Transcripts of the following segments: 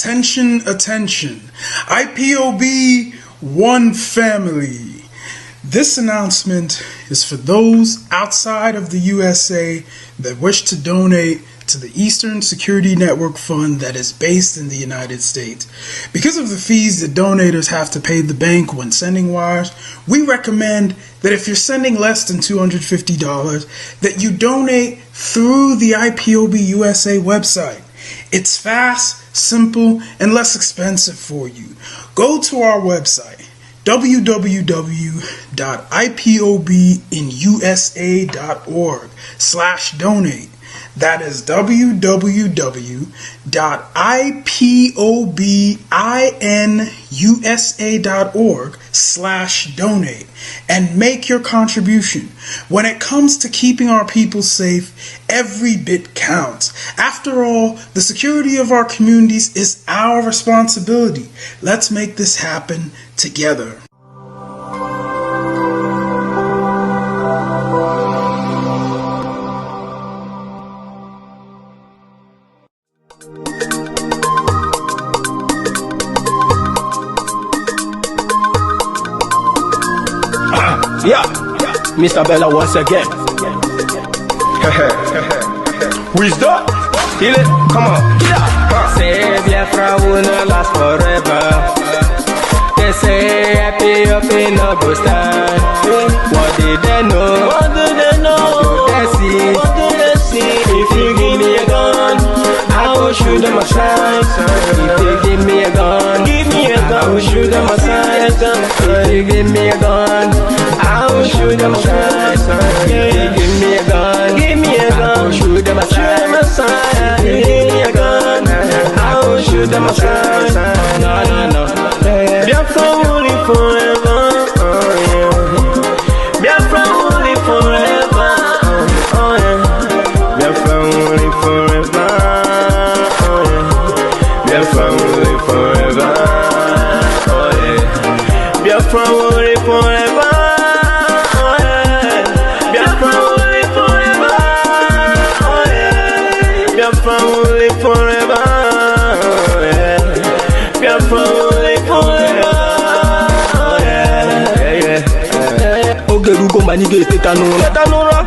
Attention, attention. IPOB One Family. This announcement is for those outside of the USA that wish to donate to the Eastern Security Network Fund that is based in the United States. Because of the fees that donators have to pay the bank when sending wires, we recommend that if you're sending less than $250, that you donate through the IPOB USA website. It's fast, simple, and less expensive for you. Go to our website, www.ipobinusa.org/donate. That is www.ipobinusa.org/donate and make your contribution. When it comes to keeping our people safe, every bit counts. After all, the security of our communities is our responsibility. Let's make this happen together. Yeah, Mr. Bella once again. Wisdom, feel it, come on. Yeah. Say Biafra will not last forever. They say happy up in no go stand. What did they know? What do they know? What do they see? What do they see? If you give me a gun, I will shoot them aside. If you give me a gun, Give me a I will gun. shoot them aside. If you give me a gun, I will shoot them aside. If you give me a gun, Give me a I will gun. shoot them Shoot them aside. aside. If you give me a gun, I will shoot them aside. No, no, no. Biafra will live forever. Oh yeah. Biafra will live forever. Oh yeah. Biafra will live forever. Oh yeah. Biafra will live forever. Oh yeah. Biafra will live forever. Oh yeah. Biafra will live forever. Oh yeah. Biafra will live forever. Oh yeah. Biafra will live forever. Oh yeah. Ogerugo manige tetanura.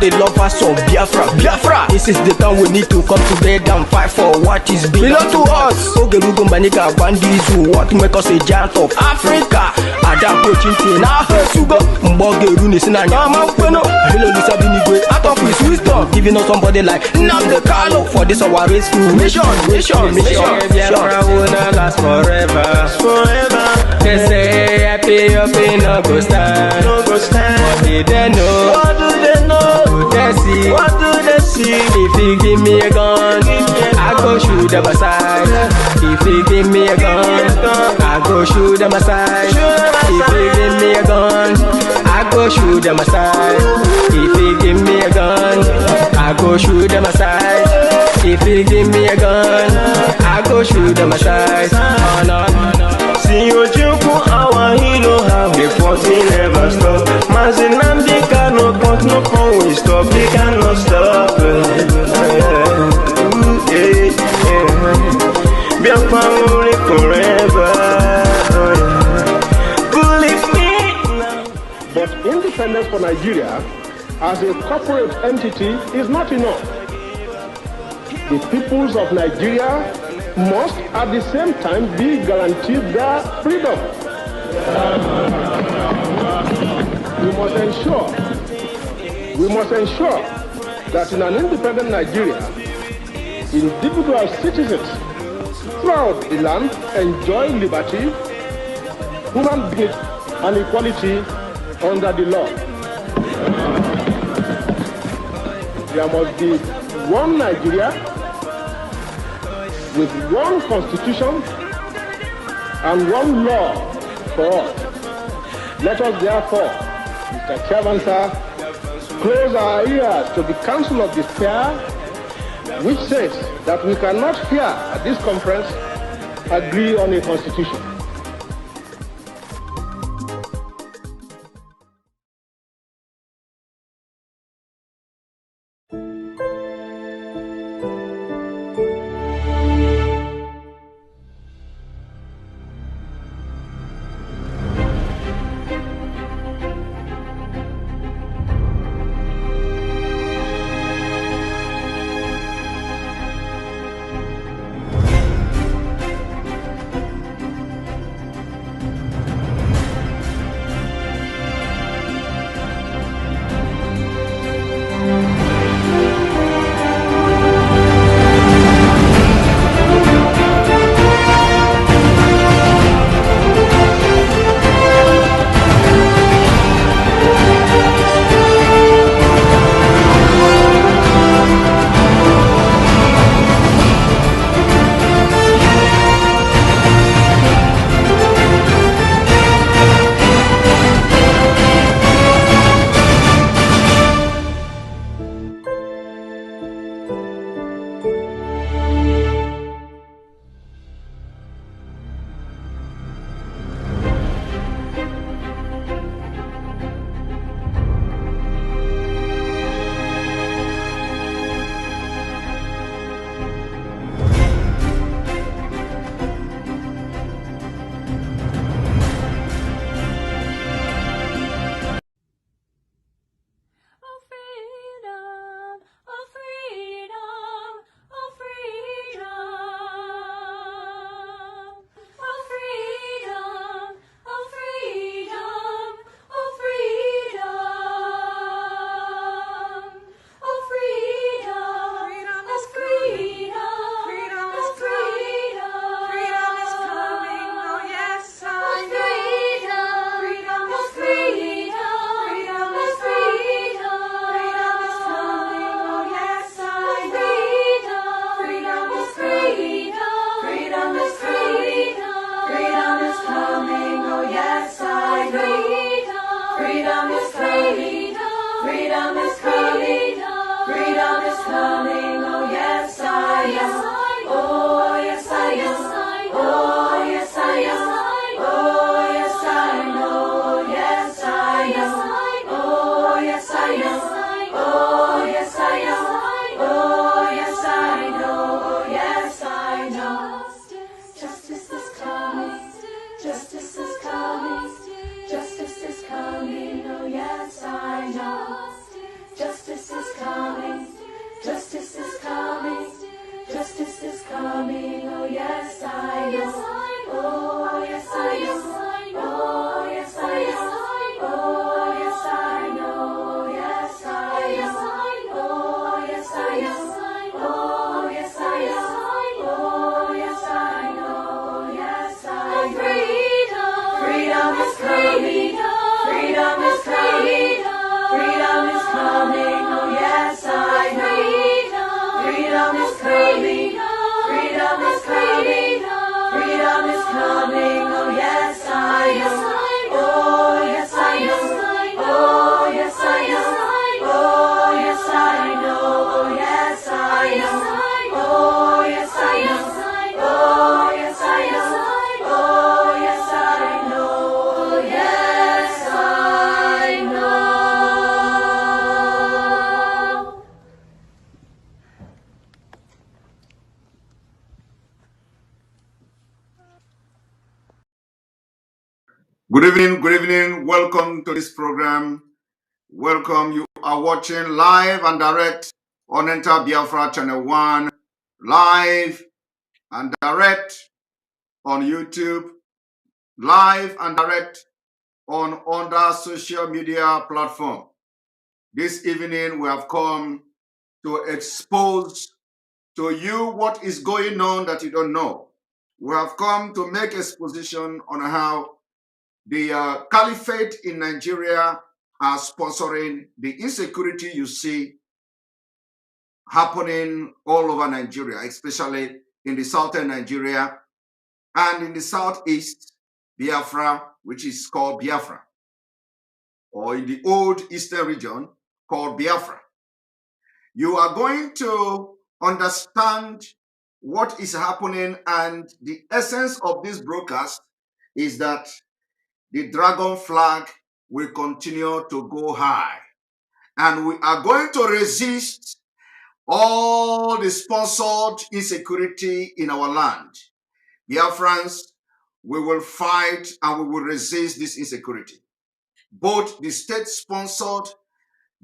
The lovers of Biafra. This is the time we need to come together and fight for what is belong to us. Ogerugo maniga bandizu, what make us a giant of Africa. Adapro chinti na sugo. Mbogeru ni sina nyama kweno. Hello Lisa Binigwe, out of his wisdom, giving us somebody like Nnamdi Kanu for this our rescue mission. Biafra will not last forever. Forever. They say happy up in no go stand. No go stand. What did they know? What do they know? What do they see? What do they see? If you give me a gun, I go shoot them aside. If you give me a gun, I go shoot them aside. If you give me a gun, I go shoot them aside. If you give me a gun, I go shoot them aside. If you give me a gun, I go shoot them aside. Oh no, no. See you joke, our hero have the forty never stop. Nnamdi Kanu but no can we stop. They cannot stop. Biafra will live forever. Believe me now. But independence for Nigeria as a corporate entity is not enough. The peoples of Nigeria must at the same time be guaranteed their freedom. We must ensure that in an independent Nigeria, individual citizens throughout the land enjoy liberty, human dignity, and equality under the law. There must be one Nigeria with one constitution and one law for all. Let us therefore, Mr. Chairman, sir, close our ears to the counsel of despair, which says that we cannot here at this conference agree on a constitution. Freedom is coming. Freedom is coming. Oh yes, I am. Oh yes, I am. Oh yes, I am. Oh yes, I know. Yes, I am. Oh yes, I am. Oh yes, I am. Oh yes, I know. Yes, I know. Justice is coming. Justice is coming. Justice is coming. Oh yes, I know. Justice is coming. Justice is coming. Justice is coming. Oh yes, I know. Oh yes, I am. Oh yes, I am. Oh yes, I know. Yes, I am. Oh yes, I am. Oh yes, I am. Oh yes, I know. Yes, I know. Freedom is coming. Freedom is coming. Freedom is coming. Oh yes, I know. Freedom is coming. Freedom is coming. Freedom is coming. Oh yes, I am. Oh yes, I am. Oh yes, I am. Oh yes, I know. Oh yes, I am. Oh yes, I am. Oh yes, I am. Oh yes, I know. Yes, I know. Good evening, good evening. Welcome to this program. Welcome. You are watching live and direct on Enter Biafra Channel 1, live and direct on YouTube, live and direct on other social media platform. This evening we have come to expose to you what is going on that you don't know. We have come to make exposition on how the Caliphate in Nigeria are sponsoring the insecurity you see happening all over Nigeria, especially in the southern Nigeria and in the southeast, Biafra, which is called Biafra, or in the old eastern region called Biafra. You are going to understand what is happening, and the essence of this broadcast is that the dragon flag will continue to go high. And we are going to resist all the sponsored insecurity in our land. Biafrans, we will fight and we will resist this insecurity. Both the state-sponsored,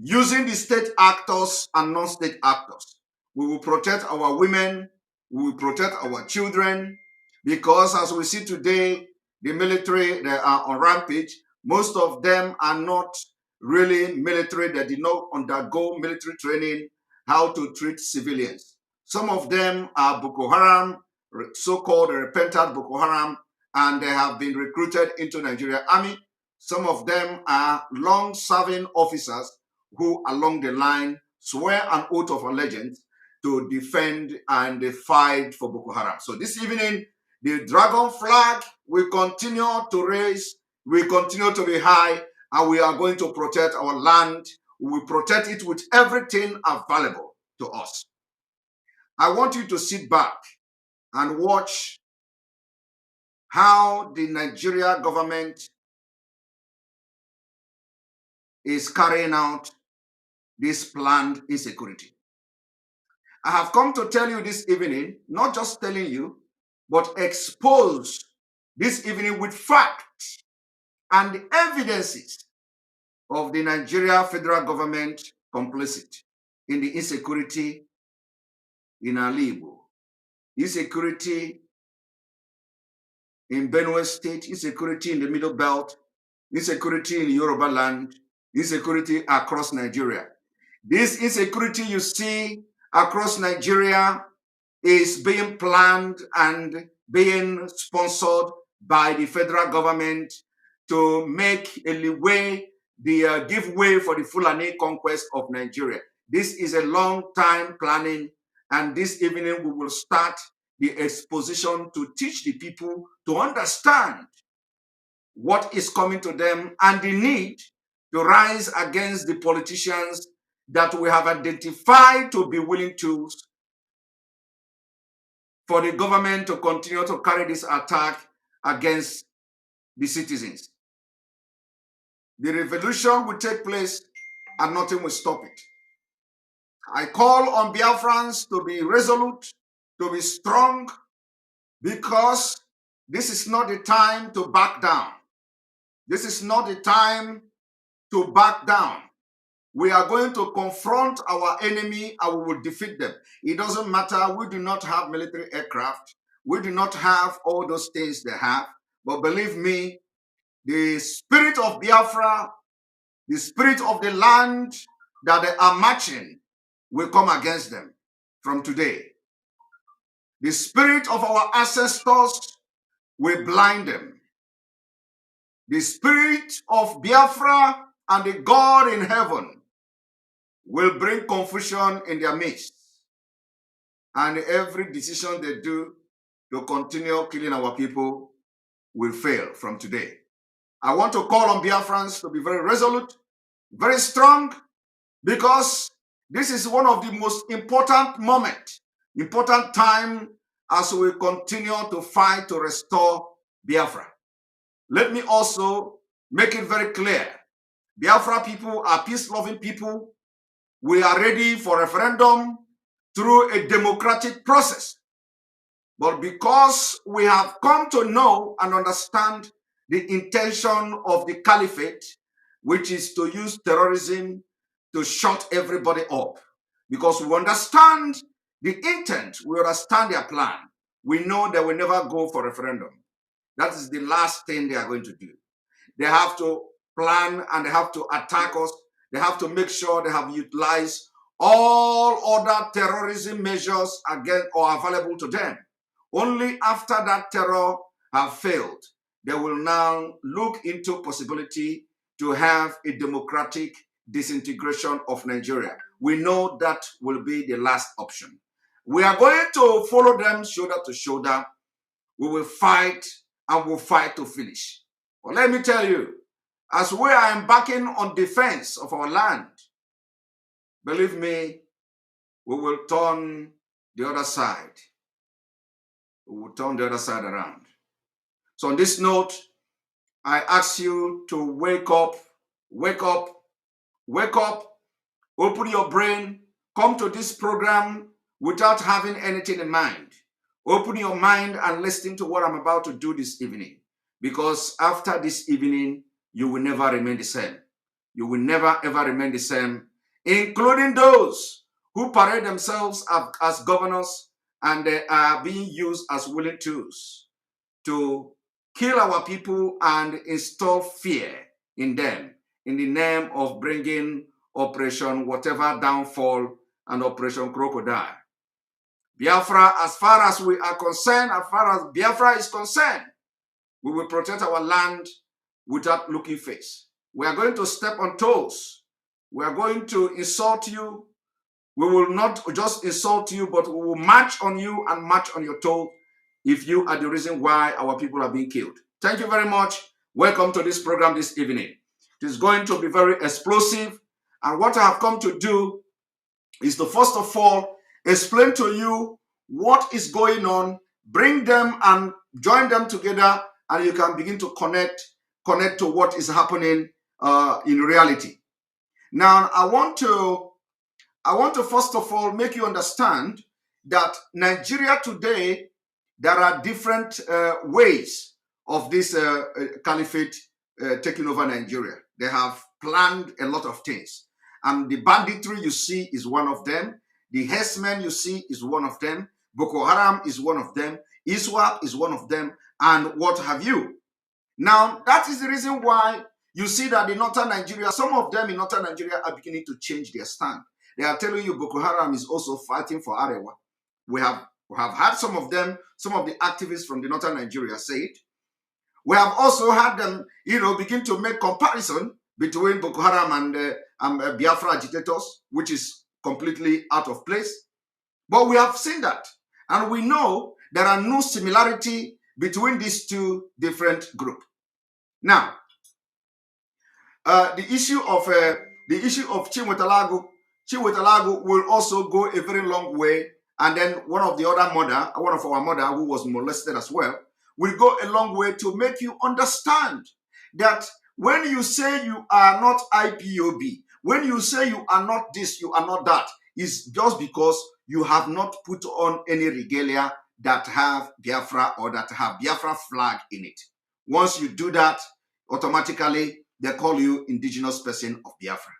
using the state actors and non-state actors. We will protect our women, we will protect our children, because as we see today, the military, they are on rampage. Most of them are not really military. They did not undergo military training, how to treat civilians. Some of them are Boko Haram, so-called repentant Boko Haram, and they have been recruited into Nigeria Army. Some of them are long-serving officers who along the line swear an oath of allegiance to defend and fight for Boko Haram. So this evening, the dragon flag will continue to raise, will continue to be high, and we are going to protect our land. We will protect it with everything available to us. I want you to sit back and watch how the Nigeria government is carrying out this planned insecurity. I have come to tell you this evening, not just telling you, but expose this evening with facts and the evidences of the Nigeria federal government complicit in the insecurity in Alibo, insecurity in Benue State, insecurity in the Middle Belt, insecurity in Yoruba land, insecurity across Nigeria. This insecurity you see across Nigeria is being planned and being sponsored by the federal government to make a leeway, give way for the Fulani conquest of Nigeria. This is a long time planning, and this evening we will start the exposition to teach the people to understand what is coming to them and the need to rise against the politicians that we have identified to be willing to for the government to continue to carry this attack against the citizens. The revolution will take place and nothing will stop it. I call on Biafrans to be resolute, to be strong, because this is not the time to back down. This is not the time to back down. We are going to confront our enemy and we will defeat them. It doesn't matter. We do not have military aircraft. We do not have all those things they have. But believe me, the spirit of Biafra, the spirit of the land that they are marching will come against them from today. The spirit of our ancestors will blind them. The spirit of Biafra and the God in heaven will bring confusion in their midst. And every decision they do to continue killing our people will fail from today. I want to call on Biafrans to be very resolute, very strong, because this is one of the most important moments, important time as we continue to fight to restore Biafra. Let me also make it very clear. Biafra people are peace-loving people. We are ready for referendum through a democratic process. But because we have come to know and understand the intention of the Caliphate, which is to use terrorism to shut everybody up, because we understand the intent, we understand their plan, we know they will never go for referendum. That is the last thing they are going to do. They have to plan and they have to attack us. They have to make sure they have utilized all other terrorism measures again or available to them. Only after that terror have failed, they will now look into possibility to have a democratic disintegration of Nigeria. We know that will be the last option. We are going to follow them shoulder to shoulder. We will fight and we'll fight to finish. But let me tell you, as we are embarking on defense of our land, believe me, we will turn the other side. We will turn the other side around. So on this note, I ask you to wake up, wake up, wake up, open your brain, come to this program without having anything in mind. Open your mind and listen to what I'm about to do this evening. Because after this evening, you will never remain the same. You will never ever remain the same, including those who parade themselves as governors and they are being used as willing tools to kill our people and install fear in them in the name of bringing Operation whatever downfall and Operation Crocodile. Biafra, as far as we are concerned, as far as Biafra is concerned, we will protect our land without looking face. We are going to step on toes. We are going to insult you. We will not just insult you, but we will march on you and march on your toe if you are the reason why our people are being killed. Thank you very much. Welcome to this program this evening. It is going to be very explosive. And what I have come to do is to first of all explain to you what is going on, bring them and join them together, and you can begin to connect to what is happening in reality. Now, I want to first of all make you understand that Nigeria today, there are different ways of this caliphate taking over Nigeria. They have planned a lot of things. And the banditry you see is one of them. The herdsmen you see is one of them. Boko Haram is one of them. ISWAP is one of them. And what have you. Now, that is the reason why you see that in northern Nigeria, some of them in northern Nigeria are beginning to change their stand. They are telling you Boko Haram is also fighting for Arewa. We have had some of them, some of the activists from the northern Nigeria say it. We have also had them, begin to make comparison between Boko Haram and Biafra agitators, which is completely out of place. But we have seen that. And we know there are no similarity between these two different groups. Now, the issue of Chiwetalago will also go a very long way. And then one of our mother who was molested as well, will go a long way to make you understand that when you say you are not IPOB, when you say you are not this, you are not that, is just because you have not put on any regalia that have Biafra or that have Biafra flag in it. Once you do that, automatically they call you indigenous person of Biafra.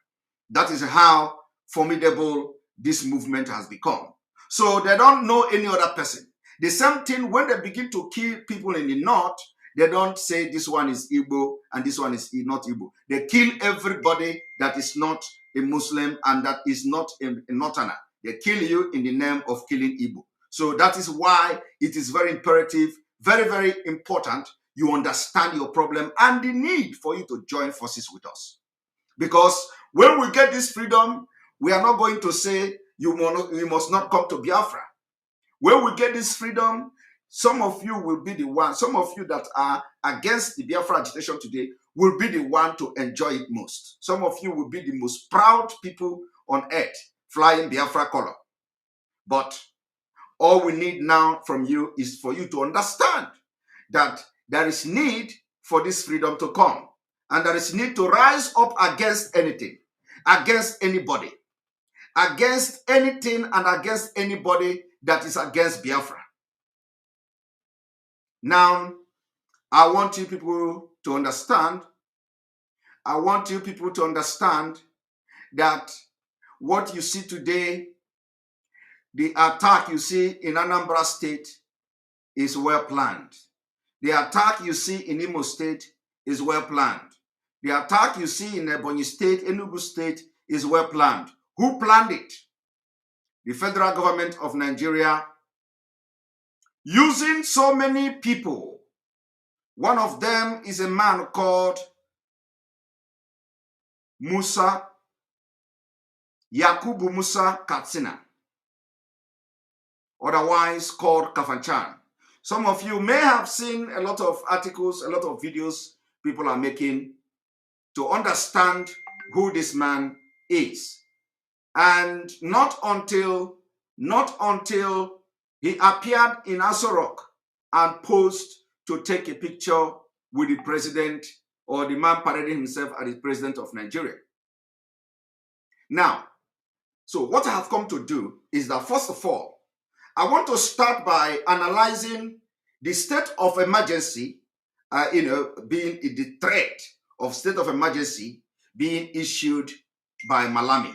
That is how formidable this movement has become. So they don't know any other person. The same thing when they begin to kill people in the north, they don't say this one is Igbo and this one is not Igbo. They kill everybody that is not a Muslim and that is not a Northerner. They kill you in the name of killing Igbo. So that is why it is very imperative, very, very important you understand your problem and the need for you to join forces with us. Because when we get this freedom, we are not going to say you must not come to Biafra. When we get this freedom, some of you will be the one, some of you that are against the Biafra agitation today will be the one to enjoy it most. Some of you will be the most proud people on earth flying Biafra color. But all we need now from you is for you to understand that there is need for this freedom to come. And there is need to rise up against anything, against anybody, against anything and against anybody that is against Biafra. Now, I want you people to understand, that what you see today, the attack you see in Anambra State is well planned. The attack you see in Imo State is well planned. The attack you see in Ebonyi State, Enugu State is well planned. Who planned it? The federal government of Nigeria, using so many people. One of them is a man called Yakubu Musa Katsina, otherwise called Kafanchan. Some of you may have seen a lot of articles, a lot of videos people are making to understand who this man is. And not until he appeared in Aso Rock and posed to take a picture with the president or the man parading himself as the president of Nigeria. Now, so what I have come to do is that, first of all, I want to start by analyzing the state of emergency, being the threat of state of emergency being issued by Malami.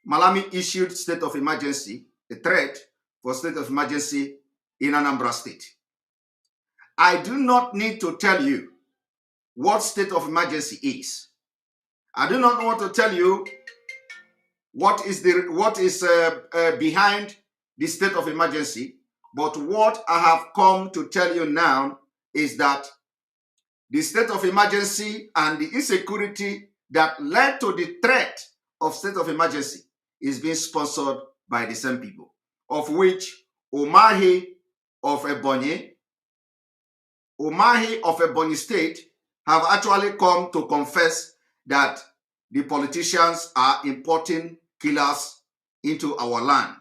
Malami issued state of emergency, a threat for state of emergency in Anambra State. I do not need to tell you what state of emergency is. I do not want to tell you what is behind the state of emergency, but what I have come to tell you now is that the state of emergency and the insecurity that led to the threat of state of emergency is being sponsored by the same people, of which Umahi of Ebonyi State have actually come to confess that the politicians are importing killers into our land.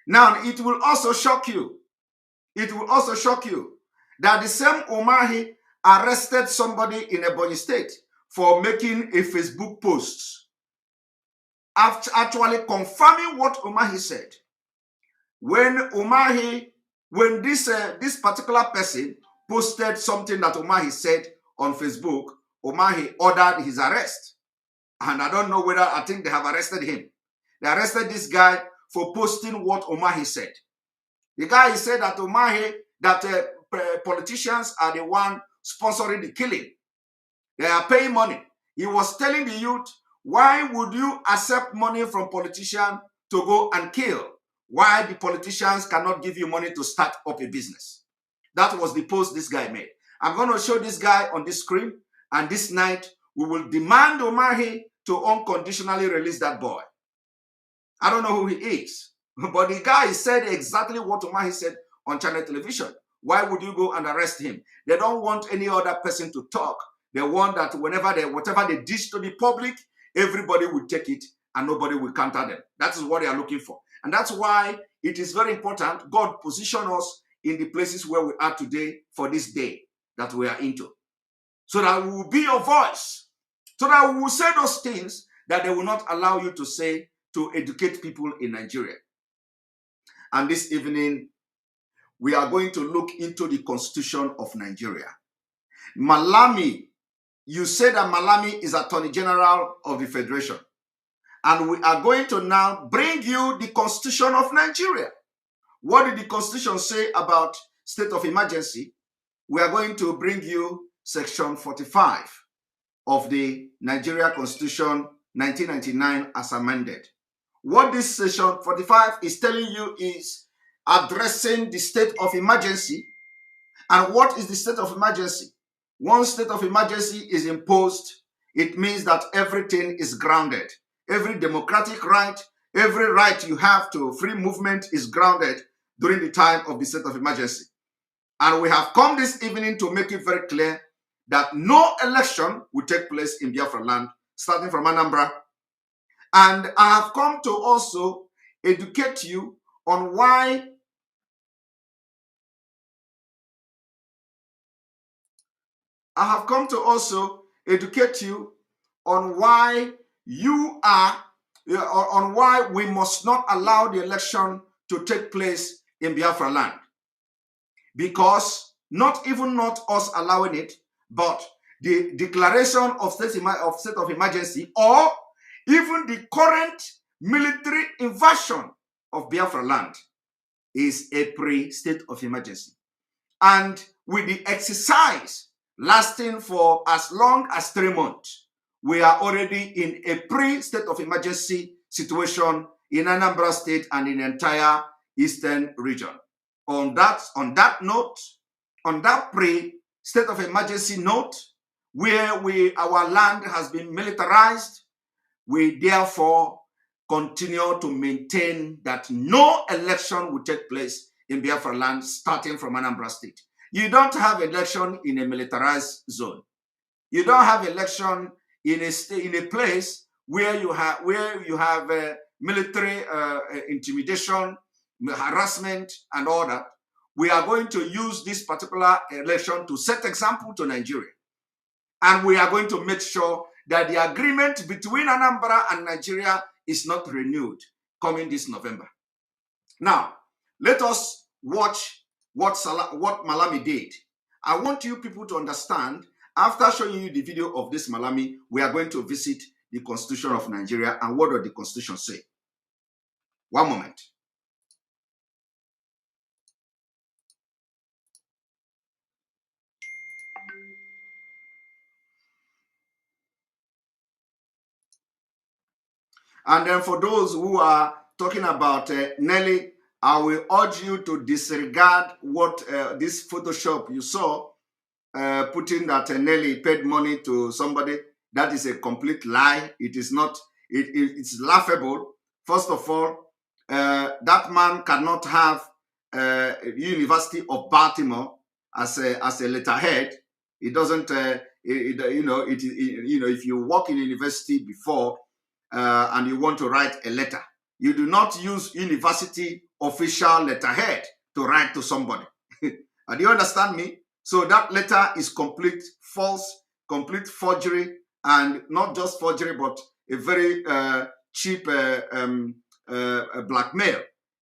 Now, it will also shock you. It will also shock you that the same Umahi arrested somebody in Ebonyi State for making a Facebook post, actually confirming what Umahi said. When this particular person posted something that Umahi said on Facebook, Umahi ordered his arrest. And I don't know whether, I think they have arrested him. They arrested this guy for posting what Umahi said. The guy said that politicians are the one sponsoring the killing. They are paying money. He was telling the youth, why would you accept money from politicians to go and kill? Why the politicians cannot give you money to start up a business? That was the post this guy made. I'm going to show this guy on this screen, and this night we will demand Umahi to unconditionally release that boy. I don't know who he is, but the guy said exactly what Umahi said on channel television. Why would you go and arrest him? They don't want any other person to talk. They want that whatever they dish to the public, everybody will take it and nobody will counter them. That is what they are looking for. And that's why it is very important God position us in the places where we are today for this day that we are into. So that we will be your voice. So that we will say those things that they will not allow you to say to educate people in Nigeria. And this evening, we are going to look into the Constitution of Nigeria. Malami, you said that Malami is Attorney General of the Federation. And we are going to now bring you the Constitution of Nigeria. What did the Constitution say about state of emergency? We are going to bring you Section 45 of the Nigeria Constitution 1999 as amended. What this Section 45 is telling you is addressing the state of emergency. And what is the state of emergency? Once state of emergency is imposed, it means that everything is grounded. Every democratic right, every right you have to free movement is grounded during the time of the state of emergency. And we have come this evening to make it very clear that no election will take place in Biafra land, starting from Anambra. And I have come to also educate you on why on why we must not allow the election to take place in Biafra land. Because not us allowing it, but the declaration of state of emergency, or even the current military invasion of Biafra land, is a pre-state of emergency. And with the exercise lasting for as long as 3 months, we are already in a pre-state of emergency situation in Anambra State and in the entire eastern region. On that note, on that pre-state of emergency note, where our land has been militarized, we therefore continue to maintain that no election will take place in Biafra land starting from Anambra State. You don't have election in a militarized zone. You don't have election in a place where you have military intimidation, harassment, and all that. We are going to use this particular election to set example to Nigeria. And we are going to make sure that the agreement between Anambra and Nigeria is not renewed coming this November. Now, let us watch what Malami did. I want you people to understand, after showing you the video of this Malami, we are going to visit the Constitution of Nigeria and what does the Constitution say. One moment. And then for those who are talking about Nelly, I will urge you to disregard what this Photoshop you saw, putting that Nelly paid money to somebody. That is a complete lie. It is not, it's laughable. First of all, that man cannot have University of Baltimore as a letterhead. It doesn't, if you work in university before, and you want to write a letter, you do not use university official letterhead to write to somebody. Do you understand me? So that letter is complete false, complete forgery, and not just forgery, but a very cheap blackmail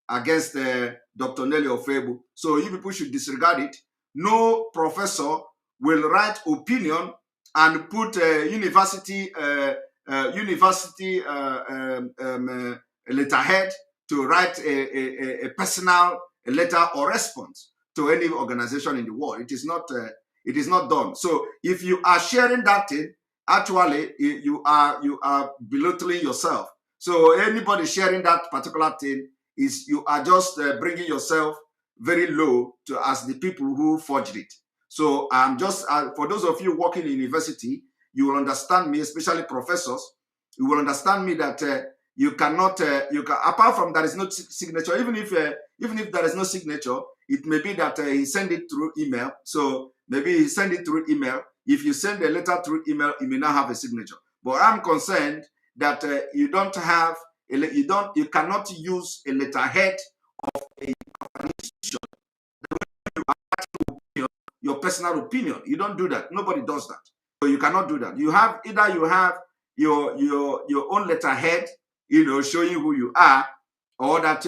against Dr. Nelly Ofebu. So you people should disregard it. No professor will write opinion and put university letterhead to write a personal letter or response to any organization in the world. It is not done. So if you are sharing that thing, actually you are belittling yourself. So anybody sharing that particular thing is you are just bringing yourself very low to as the people who forged it. So I'm just for those of you working in university, you will understand me, especially professors. You will understand me that you cannot, apart from there is no signature. Even if there is no signature, it may be that he sent it through email. So maybe he sent it through email. If you send a letter through email, it may not have a signature. But I'm concerned that you cannot use a letterhead of an institution, your personal opinion. You don't do that. Nobody does that. So you cannot do that. You have your own letterhead, showing who you are, or that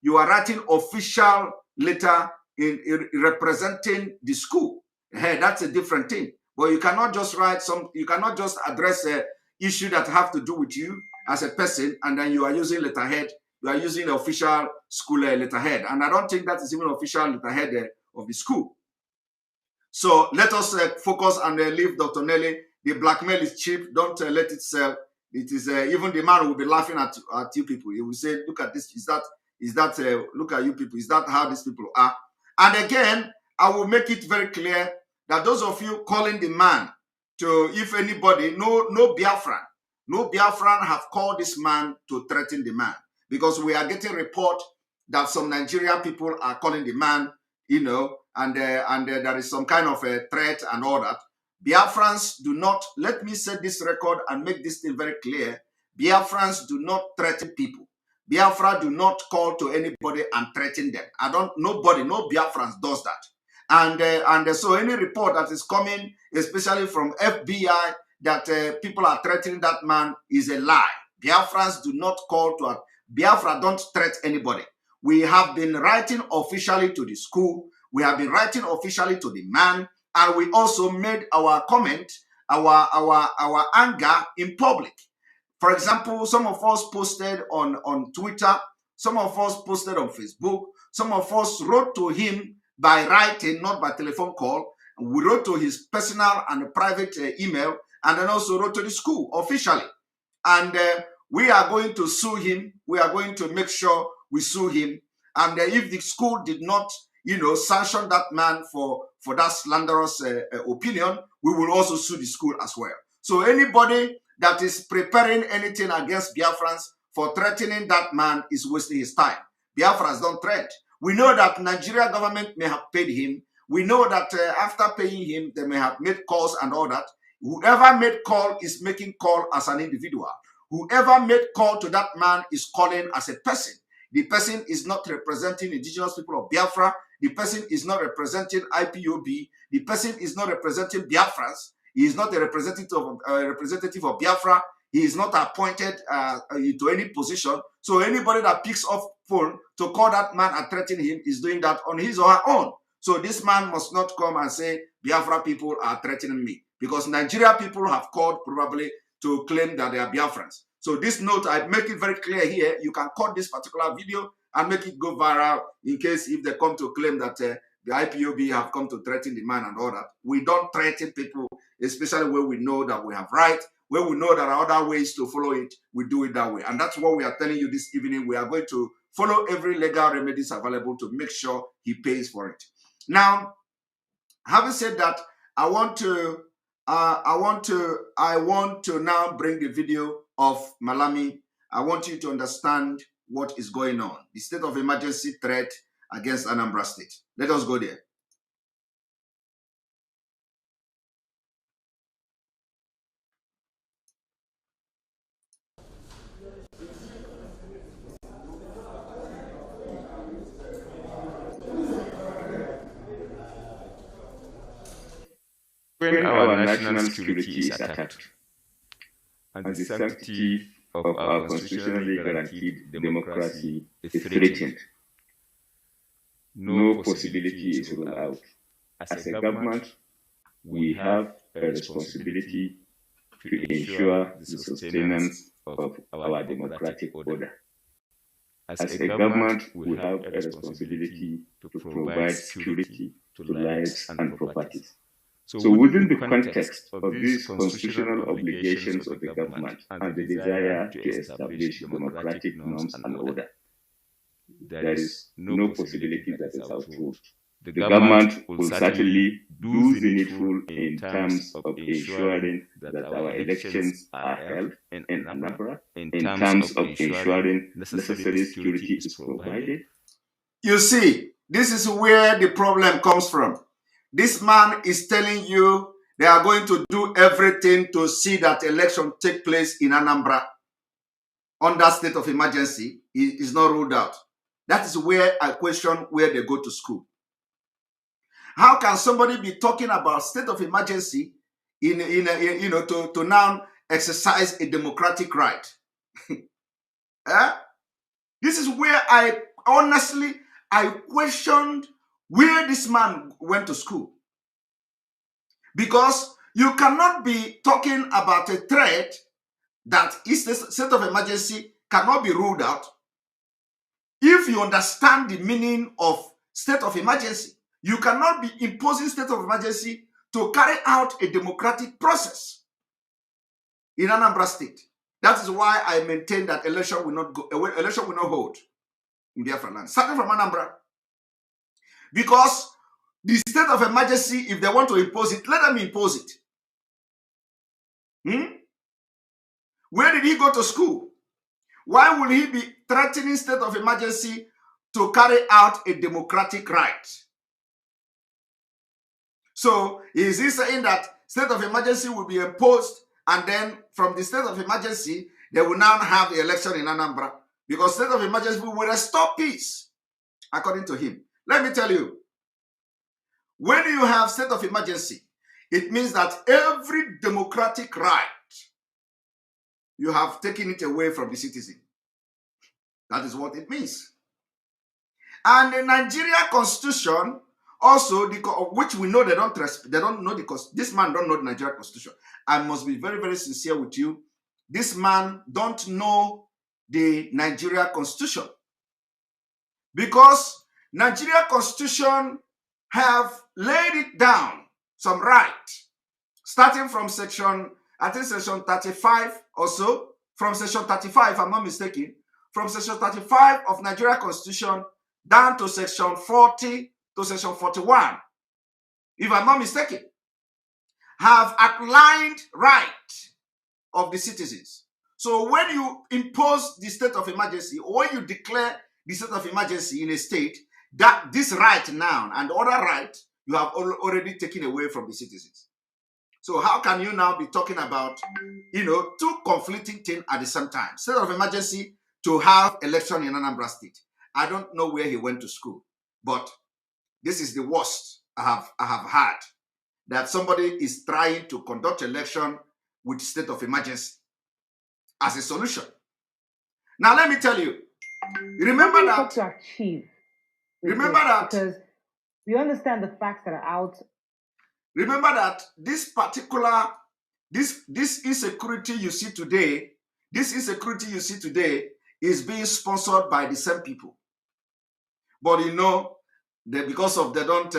you are writing official letter in representing the school. Hey, that's a different thing. But you cannot just you cannot just address a issue that have to do with you as a person, and then you are using letterhead. You are using the official school letterhead, and I don't think that is even official letterhead of the school. So let us focus and leave Dr. Nelly. The blackmail is cheap. Don't let it sell. It is even the man will be laughing at you people. He will say, "Look at this. Look at you people. Is that how these people are?" And again, I will make it very clear that those of you calling the man to, if anybody, no Biafran have called this man to threaten the man, because we are getting report that some Nigerian people are calling the man, and there is some kind of a threat and all that. Biafrans do not, let me set this record and make this thing very clear. Biafrans do not threaten people. Biafra do not call to anybody and threaten them. No Biafrans does that. And so any report that is coming, especially from FBI, that people are threatening that man is a lie. Biafrans do not call to, Biafra don't threat anybody. We have been writing officially to the school. We have been writing officially to the man, and we also made our comment, our anger in public. For example, some of us posted on Twitter, some of us posted on Facebook, some of us wrote to him by writing, not by telephone call. We wrote to his personal and private email, and then also wrote to the school officially. And we are going to sue him. We are going to make sure we sue him. And if the school did not, sanction that man for that slanderous opinion, we will also sue the school as well. So anybody that is preparing anything against Biafrans for threatening that man is wasting his time. Biafrans don't threat. We know that Nigeria government may have paid him. We know that after paying him, they may have made calls and all that. Whoever made call is making call as an individual. Whoever made call to that man is calling as a person. The person is not representing indigenous people of Biafra. The person is not representing IPOB. The person is not representing Biafrans. He is not a representative of Biafra. He is not appointed to any position. So anybody that picks up phone to call that man and threaten him is doing that on his or her own. So this man must not come and say, Biafra people are threatening me. Because Nigeria people have called probably to claim that they are Biafrans. So this note, I make it very clear here. You can cut this particular video and make it go viral in case if they come to claim that the IPOB have come to threaten the man and all that. We don't threaten people, especially where we know that we have right, where we know there are other ways to follow it. We do it that way. And that's what we are telling you this evening. We are going to follow every legal remedies available to make sure he pays for it. Now, having said that, I want to now bring the video of Malami. I want you to understand what is going on. The state of emergency threat against Anambra State. Let us go there. When our national security is attacked, and the sanctity of our constitutionally guaranteed democracy is threatened, no possibility is ruled out. As a government, we have a responsibility to ensure the sustenance of our democratic order. As a government, we have a responsibility to provide security to lives and properties. So within the context of these constitutional obligations of the government and the desire to establish democratic norms and order, there is no possibility that is outruled. The government will certainly do the needful in terms of ensuring that our elections are held in Anambra, in terms of ensuring necessary security is provided. You see, this is where the problem comes from. This man is telling you they are going to do everything to see that election take place in Anambra under state of emergency. It is not ruled out. That is where I question where they go to school. How can somebody be talking about state of emergency to now exercise a democratic right? This is where I questioned where this man went to school. Because you cannot be talking about a threat that is the state of emergency cannot be ruled out. If you understand the meaning of state of emergency, you cannot be imposing state of emergency to carry out a democratic process in Anambra State. That is why I maintain that election will not hold in Biafra land, starting from Anambra. Because the state of emergency, if they want to impose it, let them impose it. Where did he go to school? Why will he be threatening state of emergency to carry out a democratic right? So is he saying that state of emergency will be imposed and then from the state of emergency, they will now have the election in Anambra? Because state of emergency will restore peace, according to him. Let me tell you, when you have state of emergency, it means that every democratic right, you have taken it away from the citizen. That is what it means. And the Nigeria Constitution, also, which we know they don't know this man don't know the Nigeria Constitution. I must be very, very sincere with you. This man don't know the Nigeria Constitution. Because Nigeria Constitution have laid it down, some right, starting from section 35 or so, from section 35, if I'm not mistaken, from section 35 of Nigeria Constitution down to section 40 to section 41, if I'm not mistaken, have outlined right of the citizens. So when you impose the state of emergency, or when you declare the state of emergency in a state, that this right now and other right you have already taken away from the citizens. So how can you now be talking about, two conflicting things at the same time? State of emergency to have election in Anambra State. I don't know where he went to school, but this is the worst I have had, that somebody is trying to conduct election with state of emergency as a solution. Now let me tell you, remember that. To achieve. Remember that. Because we understand the facts that are out. Remember that this particular, this insecurity you see today, is being sponsored by the same people. But because of they don't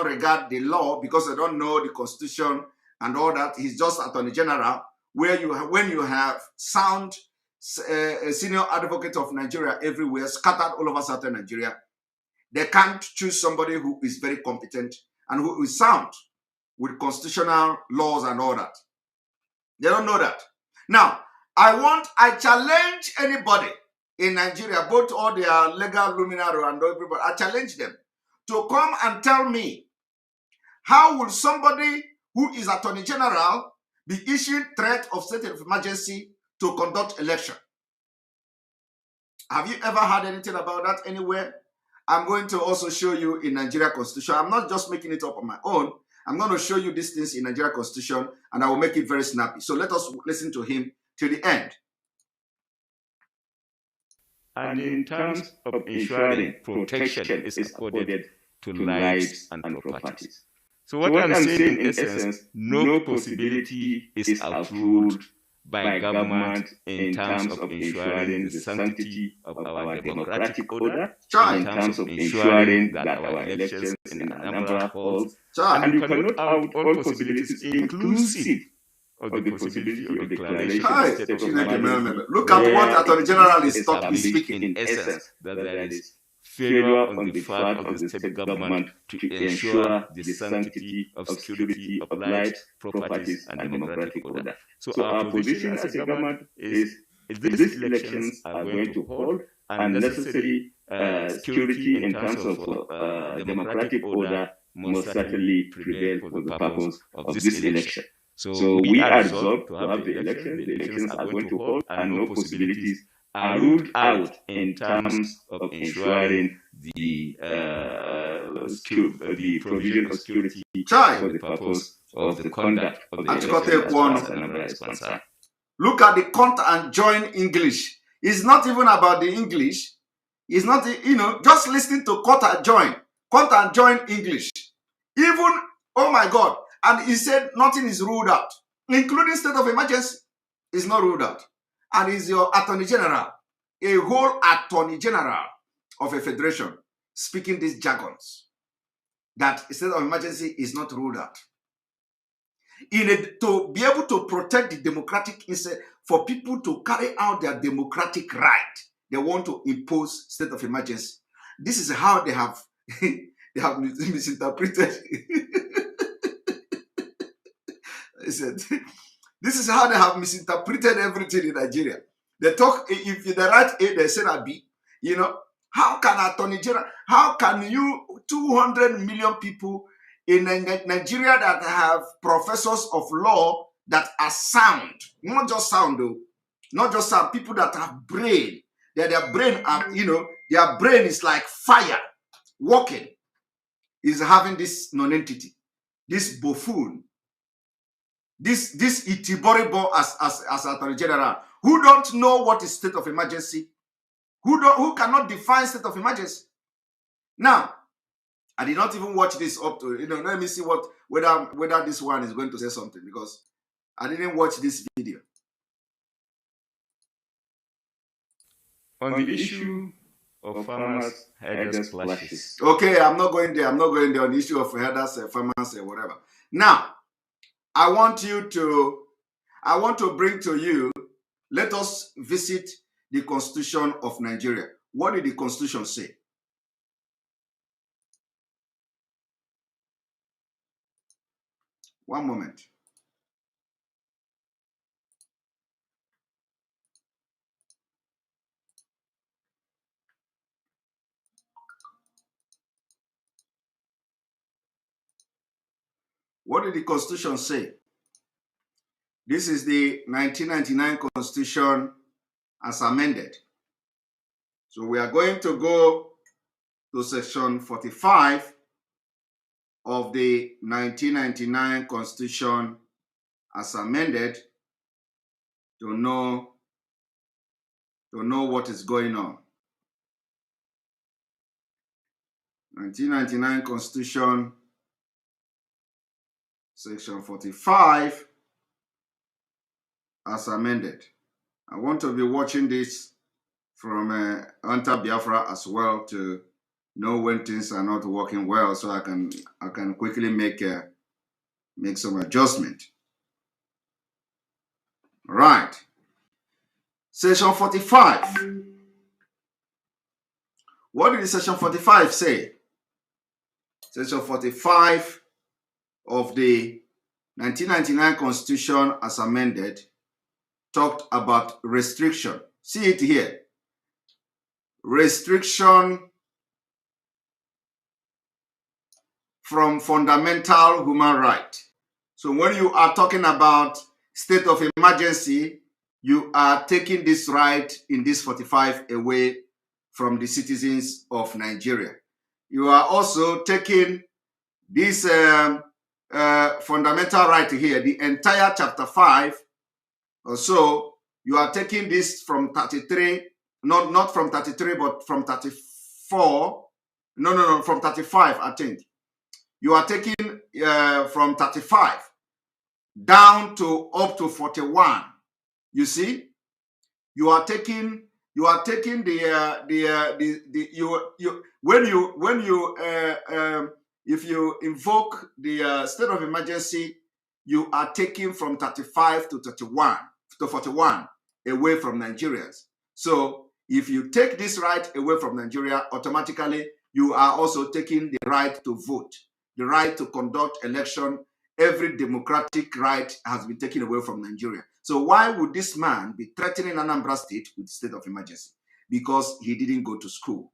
regard the law, because they don't know the Constitution and all that. He's just Attorney General, when you have sound senior advocate of Nigeria everywhere, scattered all over southern Nigeria, they can't choose somebody who is very competent and who is sound with constitutional laws and all that. They don't know that. Now, I challenge anybody in Nigeria, both all their legal luminary and everybody, I challenge them to come and tell me, how will somebody who is Attorney General be issuing threat of state of emergency to conduct election? Have you ever heard anything about that anywhere? I'm going to also show you in Nigeria Constitution. I'm not just making it up on my own. I'm going to show you these things in Nigeria Constitution, and I will make it very snappy. So let us listen to him till the end. And in terms of ensuring protection is accorded to lives and properties. So what I'm saying in essence, no possibility is outruled by government in terms of ensuring the sanctity of our democratic order, in terms of ensuring that our elections in Anambra holds, and you cannot out all possibilities inclusive of the possibility of declaration of state of emergency. Look at what Attorney General is speaking. In essence, that there is failure on the part of the state government to ensure the sanctity of security of lives, properties, and democratic order. So our position as a government is these elections are going to hold, and necessary security in terms of democratic order must certainly prevail for the purpose of this election. So we are resolved to have the elections. The elections are going to hold, and no possibilities are ruled out in terms of ensuring the provision of security for the purpose of the conduct of the election as far as Anambra is concerned. Look at the content and join English. It's not even about the English. It's not, just listening to cut and join English. Even, oh my God. And he said nothing is ruled out, including state of emergency is not ruled out. And he's your attorney general, a whole attorney general of a federation speaking these jargons that state of emergency is not ruled out. To be able to protect the democratic, for people to carry out their democratic right, they want to impose state of emergency. This is how they have they have misinterpreted. They said, this is how they have misinterpreted everything in Nigeria. They talk, if they write A, they say a B. How can attorney general, how can you 200 million people in Nigeria that have professors of law that are sound, not just sound though, not just sound, people that have brain, that their brain are, their brain is like fire, working, is having this non-entity, this buffoon, this Itiboribo as attorney general, who don't know what is state of emergency, who cannot define state of emergency. Now, I did not even watch this up to, let me see whether this one is going to say something, because I didn't watch this video. On the issue of farmers, herders, clashes. Okay, I'm not going there. I'm not going there on the issue of herders, farmers, whatever. Now, I want to bring to you, let us visit the Constitution of Nigeria. What did the Constitution say? One moment. What did the Constitution say? This is the 1999 Constitution as amended. So we are going to go to section 45 of the 1999 Constitution as amended to know what is going on. 1999 Constitution, section 45 as amended. I want to be watching this from Anta Biafra as well to know when things are not working well, so I can quickly make some adjustment. All right. Section 45. What did Section 45 say? Section 45 of the 1999 Constitution as amended talked about restriction. See it here. Restriction from fundamental human right. So when you are talking about state of emergency, you are taking this right in this 45 away from the citizens of Nigeria. You are also taking this fundamental right here, the entire chapter 5 or so. You are taking this from 33, not from 33, but from 34. No, from 35, I think. You are taking from 35 down to up to 41. You see, you are taking if you invoke the state of emergency, you are taking from 35 to 31 to 41 away from Nigerians. So if you take this right away from Nigeria, automatically you are also taking the right to vote, the right to conduct election. Every democratic right has been taken away from Nigeria. So why would this man be threatening Anambra State with the state of emergency? Because he didn't go to school.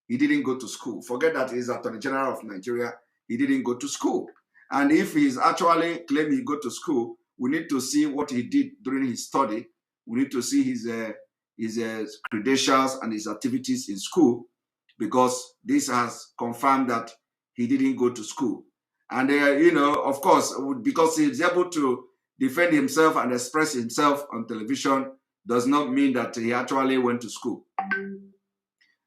He didn't go to school. Forget that he's Attorney General of Nigeria. he didn't go to school. And if he's actually claiming he go to school, we need to see what he did during his study. We need to see his credentials and his activities in school, because this has confirmed that he didn't go to school. And, you know, of course, because he's able to defend himself and express himself on television does not mean that he actually went to school.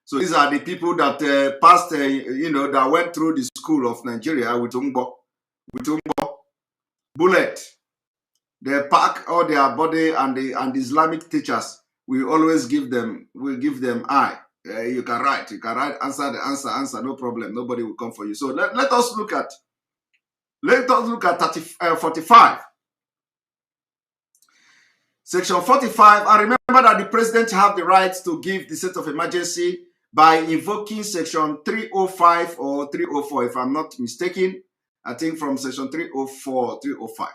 So these are the people that passed, you know, that went through the school of Nigeria with Umbo bullet. They pack all their body, and the Islamic teachers, we always give them eye. You can write, answer the answer, no problem. Nobody will come for you. So let us look at 45. Section 45, and remember that the president have the right to give the state of emergency by invoking section 305 or 304, if I'm not mistaken. I think from section 304, 305.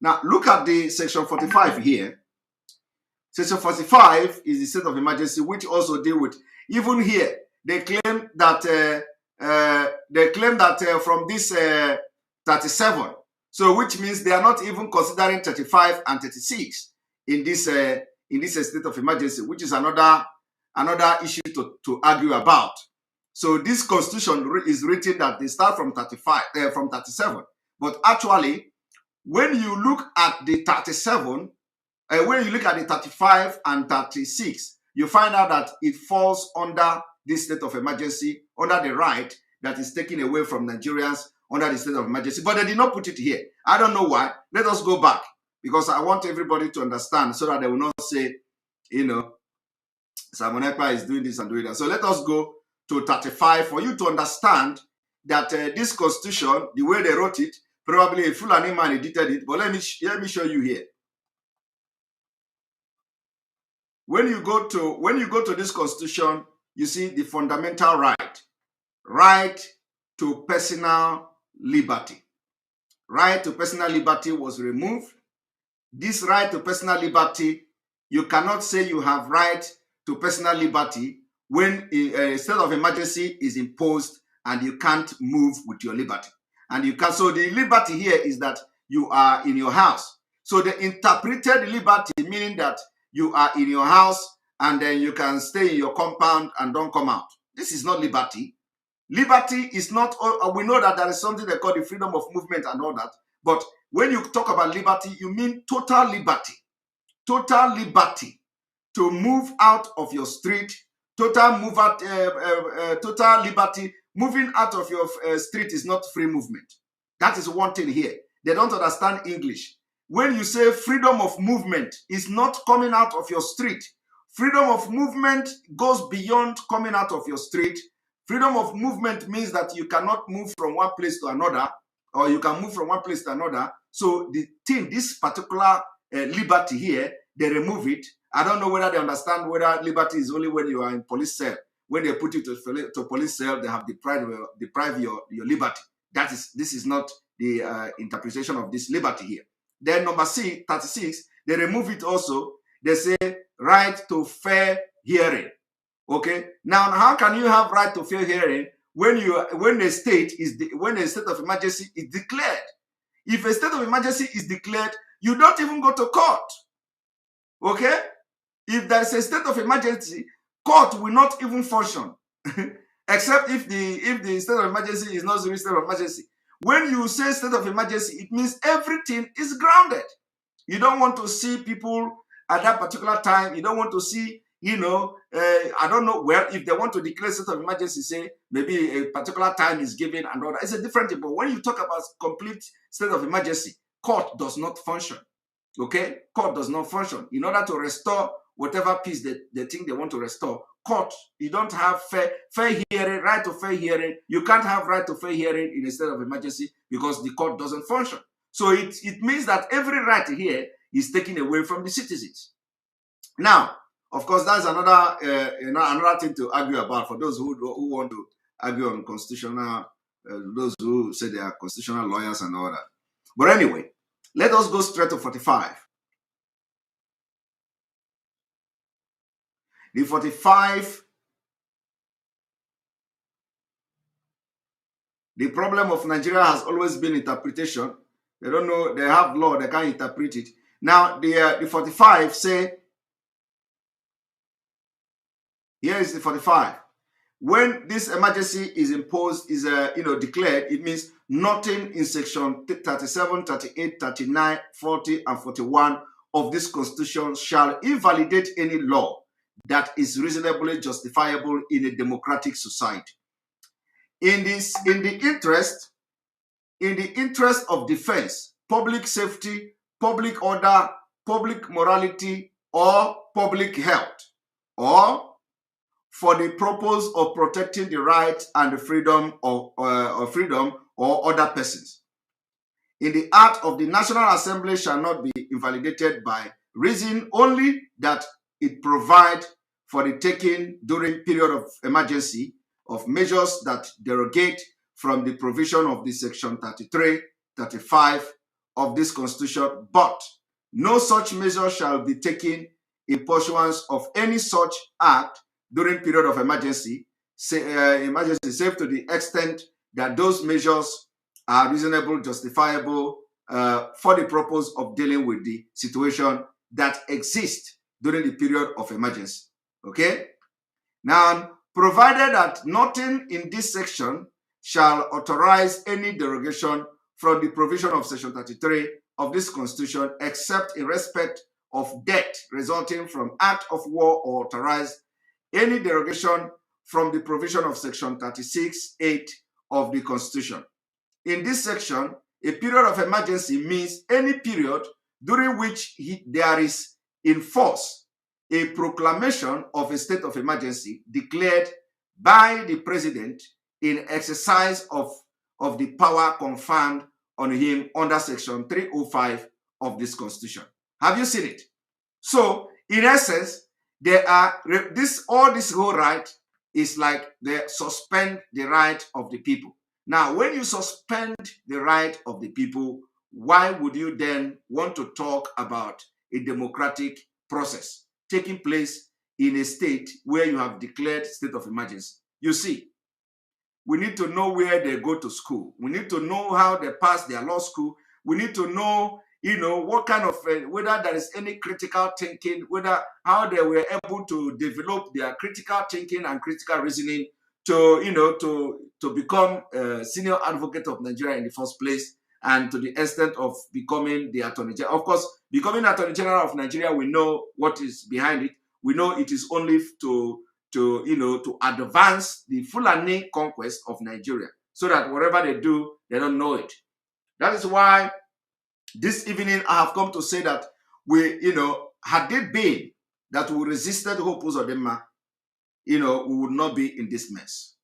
Now, look at the section 45 here. Section 45 is the state of emergency, which also deal with, even here, they claim that from this 37, so which means they are not even considering 35 and 36 in this state of emergency, which is another issue to argue about. So this constitution is written that they start from 37, but actually, when you look at the 37, when you look at the 35 and 36, you find out that it falls under this state of emergency, under the right that is taken away from Nigerians under the state of emergency. But they did not put it here. I don't know why. Let us go back, because I want everybody to understand so that they will not say, you know, Simon Ekpa is doing this and doing that. So let us go to 35 for you to understand that this constitution, the way they wrote it, probably a Fulani man edited it, but let me show you here. When you go to this constitution, you see the fundamental right to personal liberty. Right to personal liberty was removed. This right to personal liberty, you cannot say you have right to personal liberty when a state of emergency is imposed and you can't move with your liberty. And you can, so the liberty here is that you are in your house. So they interpreted liberty meaning that you are in your house and then you can stay in your compound and don't come out. This is not liberty. Liberty is not, we know that there is something they call the freedom of movement and all that. But when you talk about liberty, you mean total liberty. Total liberty to move out of your street. Total liberty. Moving out of your street is not free movement. That is one thing here. They don't understand English. When you say freedom of movement, is not coming out of your street. Freedom of movement goes beyond coming out of your street. Freedom of movement means that you cannot move from one place to another, or you can move from one place to another. So the thing, this particular liberty here, they remove it. I don't know whether they understand whether liberty is only when you are in police cell. When they put you to police cell, they have deprived your liberty. This is not the interpretation of this liberty here. Then number 36, they remove it also. They say right to fair hearing. Okay. Now, how can you have right to fair hearing when a state of emergency is declared? If a state of emergency is declared, you don't even go to court. Okay. If there is a state of emergency, court will not even function, except if the state of emergency is not a state of emergency. When you say state of emergency, it means everything is grounded. You don't want to see people at that particular time. You don't want to see, you know, I don't know where, if they want to declare state of emergency, say maybe a particular time is given and all that. It's a different thing. But when you talk about complete state of emergency, court does not function. Okay? Court does not function. In order to restore whatever peace they think they want to restore, court, you don't have fair hearing, right to fair hearing. You can't have right to fair hearing in a state of emergency because the court doesn't function. So it means that every right here is taken away from the citizens. Now, of course, that's another thing to argue about for those who want to argue on constitutional, those who say they are constitutional lawyers and all that. But anyway, let us go straight to 45. The 45 The problem of Nigeria has always been interpretation. They don't know, they have law, they can't interpret it. Now, the 45 say, here is the 45. When this emergency is imposed, is declared, it means nothing in section 37, 38, 39, 40, and 41 of this constitution shall invalidate any law that is reasonably justifiable in a democratic society. In the interest of defense, public safety, public order, public morality, or public health, or for the purpose of protecting the rights and the freedom of freedom or other persons. In the act of the National Assembly shall not be invalidated by reason only that it provide for the taking during period of emergency of measures that derogate from the provision of the section 33, 35 of this constitution, but no such measure shall be taken in pursuance of any such act during period of emergency, save to the extent that those measures are reasonable, justifiable for the purpose of dealing with the situation that exists during the period of emergency. Okay? Now, provided that nothing in this section shall authorize any derogation from the provision of section 33 of this constitution, except in respect of death resulting from act of war, or authorize any derogation from the provision of section 36(8) of the Constitution. In this section, a period of emergency means any period during which there is in force a proclamation of a state of emergency declared by the president in exercise of the power conferred on him under section 305 of this Constitution. Have you seen it? So, in essence, there are this whole right is like they suspend the right of the people. Now, when you suspend the right of the people, why would you then want to talk about a democratic process taking place in a state where you have declared state of emergency? You see, we need to know where they go to school. We need to know how they pass their law school. We need to know, what kind of, whether there is any critical thinking, how they were able to develop their critical thinking and critical reasoning to become a senior advocate of Nigeria in the first place, and to the extent of becoming the Attorney General. Of course, becoming Attorney General of Nigeria, we know what is behind it. We know it is only to advance the Fulani conquest of Nigeria, so that whatever they do, they don't know it. That is why this evening I have come to say that had it been that we resisted Hope Uzodinma, we would not be in this mess.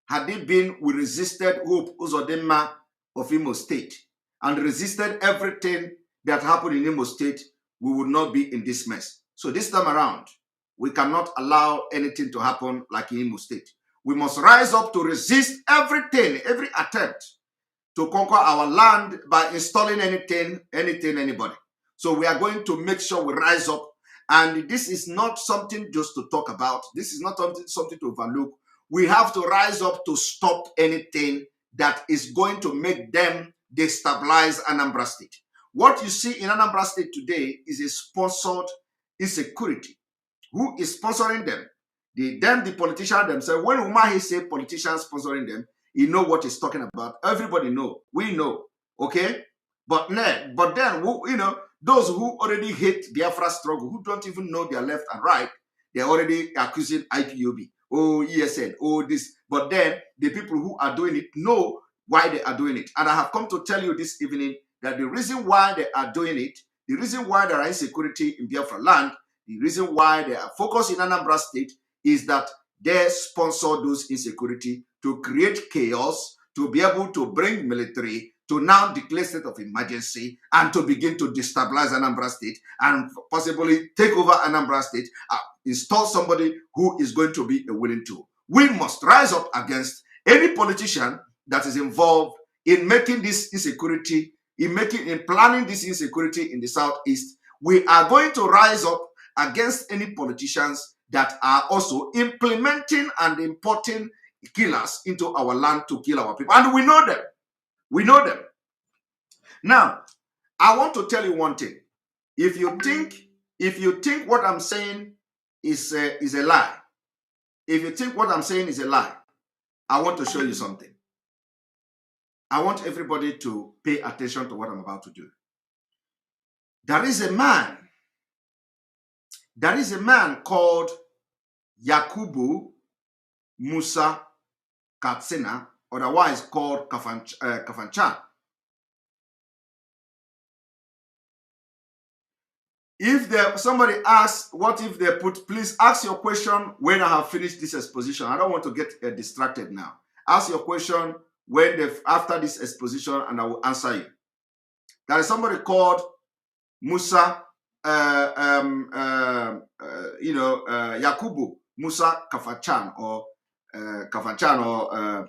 Had it been we resisted Hope Uzodinma of Imo State and resisted everything that happened in Imo State, we would not be in this mess. So this time around, we cannot allow anything to happen like in Imo State. We must rise up to resist everything, every attempt to conquer our land by installing anything, anybody. So we are going to make sure we rise up. And this is not something just to talk about. This is not something to overlook. We have to rise up to stop anything that is going to make them destabilize Anambra State. What you see in Anambra State today is a sponsored insecurity. Who is sponsoring them? The politicians themselves. When Umahi say politicians sponsoring them, you know what he's talking about. Everybody know. We know. Okay? But then, those who already hate Biafra struggle, who don't even know their left and right, they're already accusing IPOB. Oh, ESN. Oh, this. But then, the people who are doing it know why they are doing it. And I have come to tell you this evening that the reason why they are doing it, the reason why there is insecurity in Biafra land, the reason why they are focused in Anambra State is that they sponsor those insecurity to create chaos, to be able to bring military, to now declare state of emergency, and to begin to destabilize Anambra State and possibly take over Anambra State, install somebody who is going to be a willing tool. We must rise up against any politician that is involved in making this insecurity, in planning this insecurity in the Southeast. We are going to rise up against any politicians that are also implementing and importing killers into our land to kill our people. And we know them. We know them. Now, I want to tell you one thing. If you think what I'm saying is a lie, if you think what I'm saying is a lie, I want to show you something. I want everybody to pay attention to what I'm about to do. There is a man called Yakubu Musa Katsina, otherwise called Kafanchan. If somebody asks, what if they put, please ask your question when I have finished this exposition. I don't want to get distracted now. Ask your question after this exposition, and I will answer you. There is somebody called Musa, Yakubu Musa Kafanchan or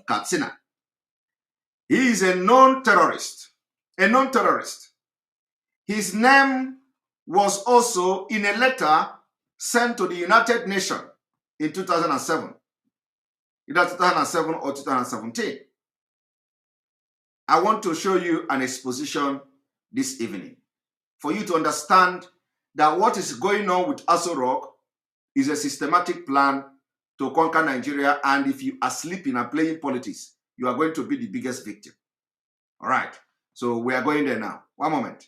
Katsina. He is a known terrorist. His name was also in a letter sent to the United Nations in 2007, either 2007 or 2017. I want to show you an exposition this evening for you to understand that what is going on with Aso Rock is a systematic plan to conquer Nigeria, and if you are sleeping and playing politics, you are going to be the biggest victim. All right, so we are going there now. One moment.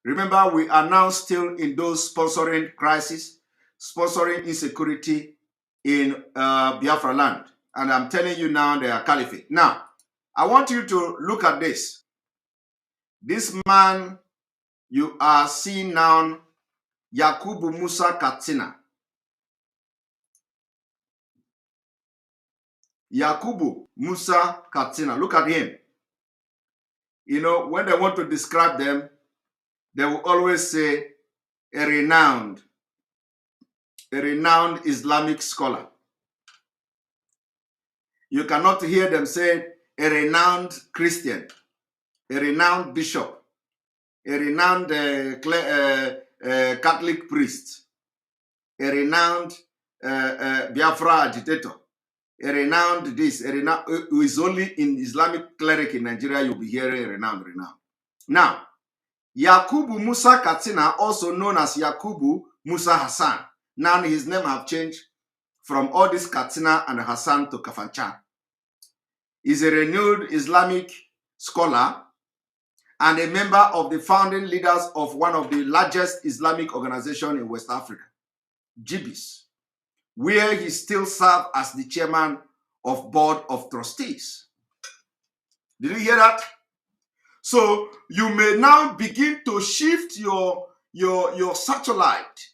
Remember, we are now still in those sponsoring crisis, sponsoring insecurity in Biafra land. And I'm telling you now, they are Caliphate. Now, I want you to look at this. This man you are seeing now, Yakubu Musa Katsina. Yakubu Musa Katsina. Look at him. You know, when they want to describe them, they will always say a renowned Islamic scholar. You cannot hear them say a renowned Christian, a renowned bishop, a renowned Catholic priest, a renowned Biafra agitator, a renowned this, a renowned, who is only in Islamic cleric in Nigeria, you'll be hearing a renowned. Now, Yakubu Musa Katsina, also known as Yakubu Musa Hassan. Now his name have changed from all this Katsina and Hassan to Kafanchan. He's a renewed Islamic scholar and a member of the founding leaders of one of the largest Islamic organizations in West Africa, GBIS, where he still serves as the chairman of board of trustees. Did you hear that? So you may now begin to shift your satellite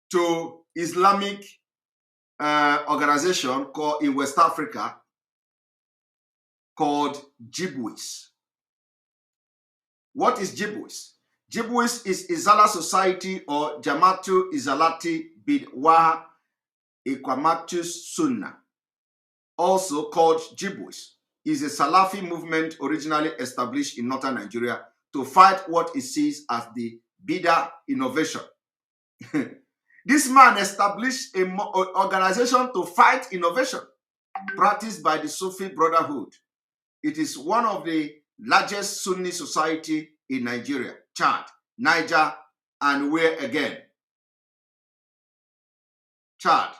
to Islamic organization called in West Africa called GBIS. What is GBIS? GBIS is Izala Society or Jamatu Izalati Bidwa Ikwamatus Sunnah, also called GBIS. Is a Salafi movement originally established in northern Nigeria to fight what it sees as the Bida innovation. This man established an organization to fight innovation practiced by the Sufi Brotherhood. It is one of the largest Sunni society in Nigeria, Chad, Niger, and where again? Chad,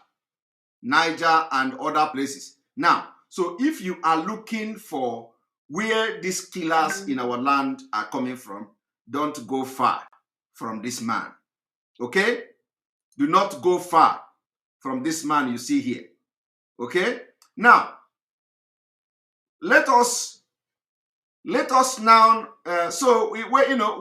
Niger, and other places. Now, so if you are looking for where these killers in our land are coming from, don't go far from this man. Okay? Do not go far from this man you see here. Okay? Now, let us now.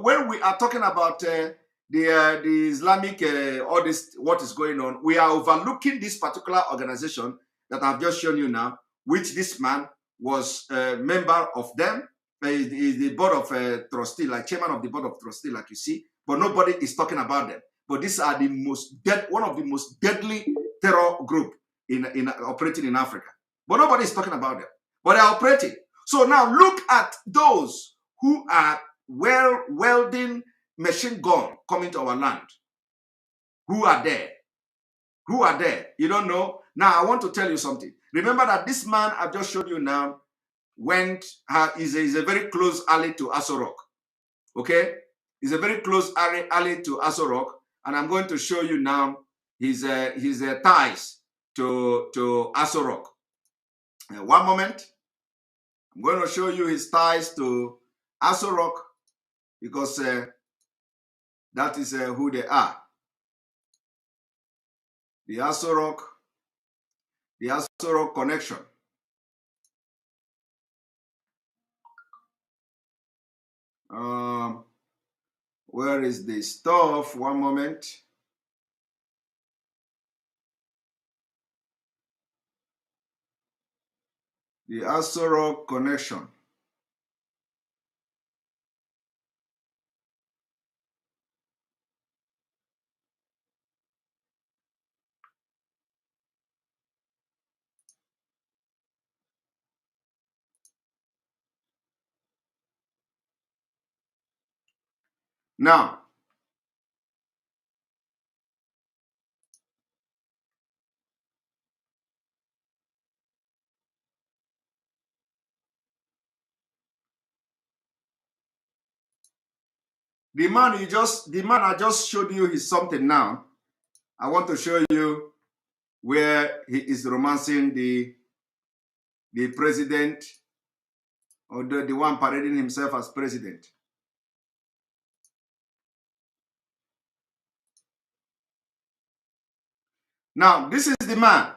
When we are talking about the Islamic all this what is going on, we are overlooking this particular organization that I've just shown you now, which this man was a member of them. Is the board of trustee, like chairman of the board of trustee, like you see, but nobody is talking about them. But these are the one of the most deadly terror group in operating in Africa. But nobody is talking about them. But they are operating. So now look at those who are welding machine gun coming to our land. Who are there? Who are there? You don't know? Now, I want to tell you something. Remember that this man I've just showed you now is a very close ally to Aso Rock. Okay? He's a very close ally to Aso Rock. And I'm going to show you now his ties to Aso Rock. One moment. I'm going to show you his ties to Aso Rock because that is who they are. The Aso Rock connection. Where is the stuff? One moment. The Aso Rock connection. Now, the man I just showed you is something now. I want to show you where he is romancing the president, or the one parading himself as president. Now, this is the man.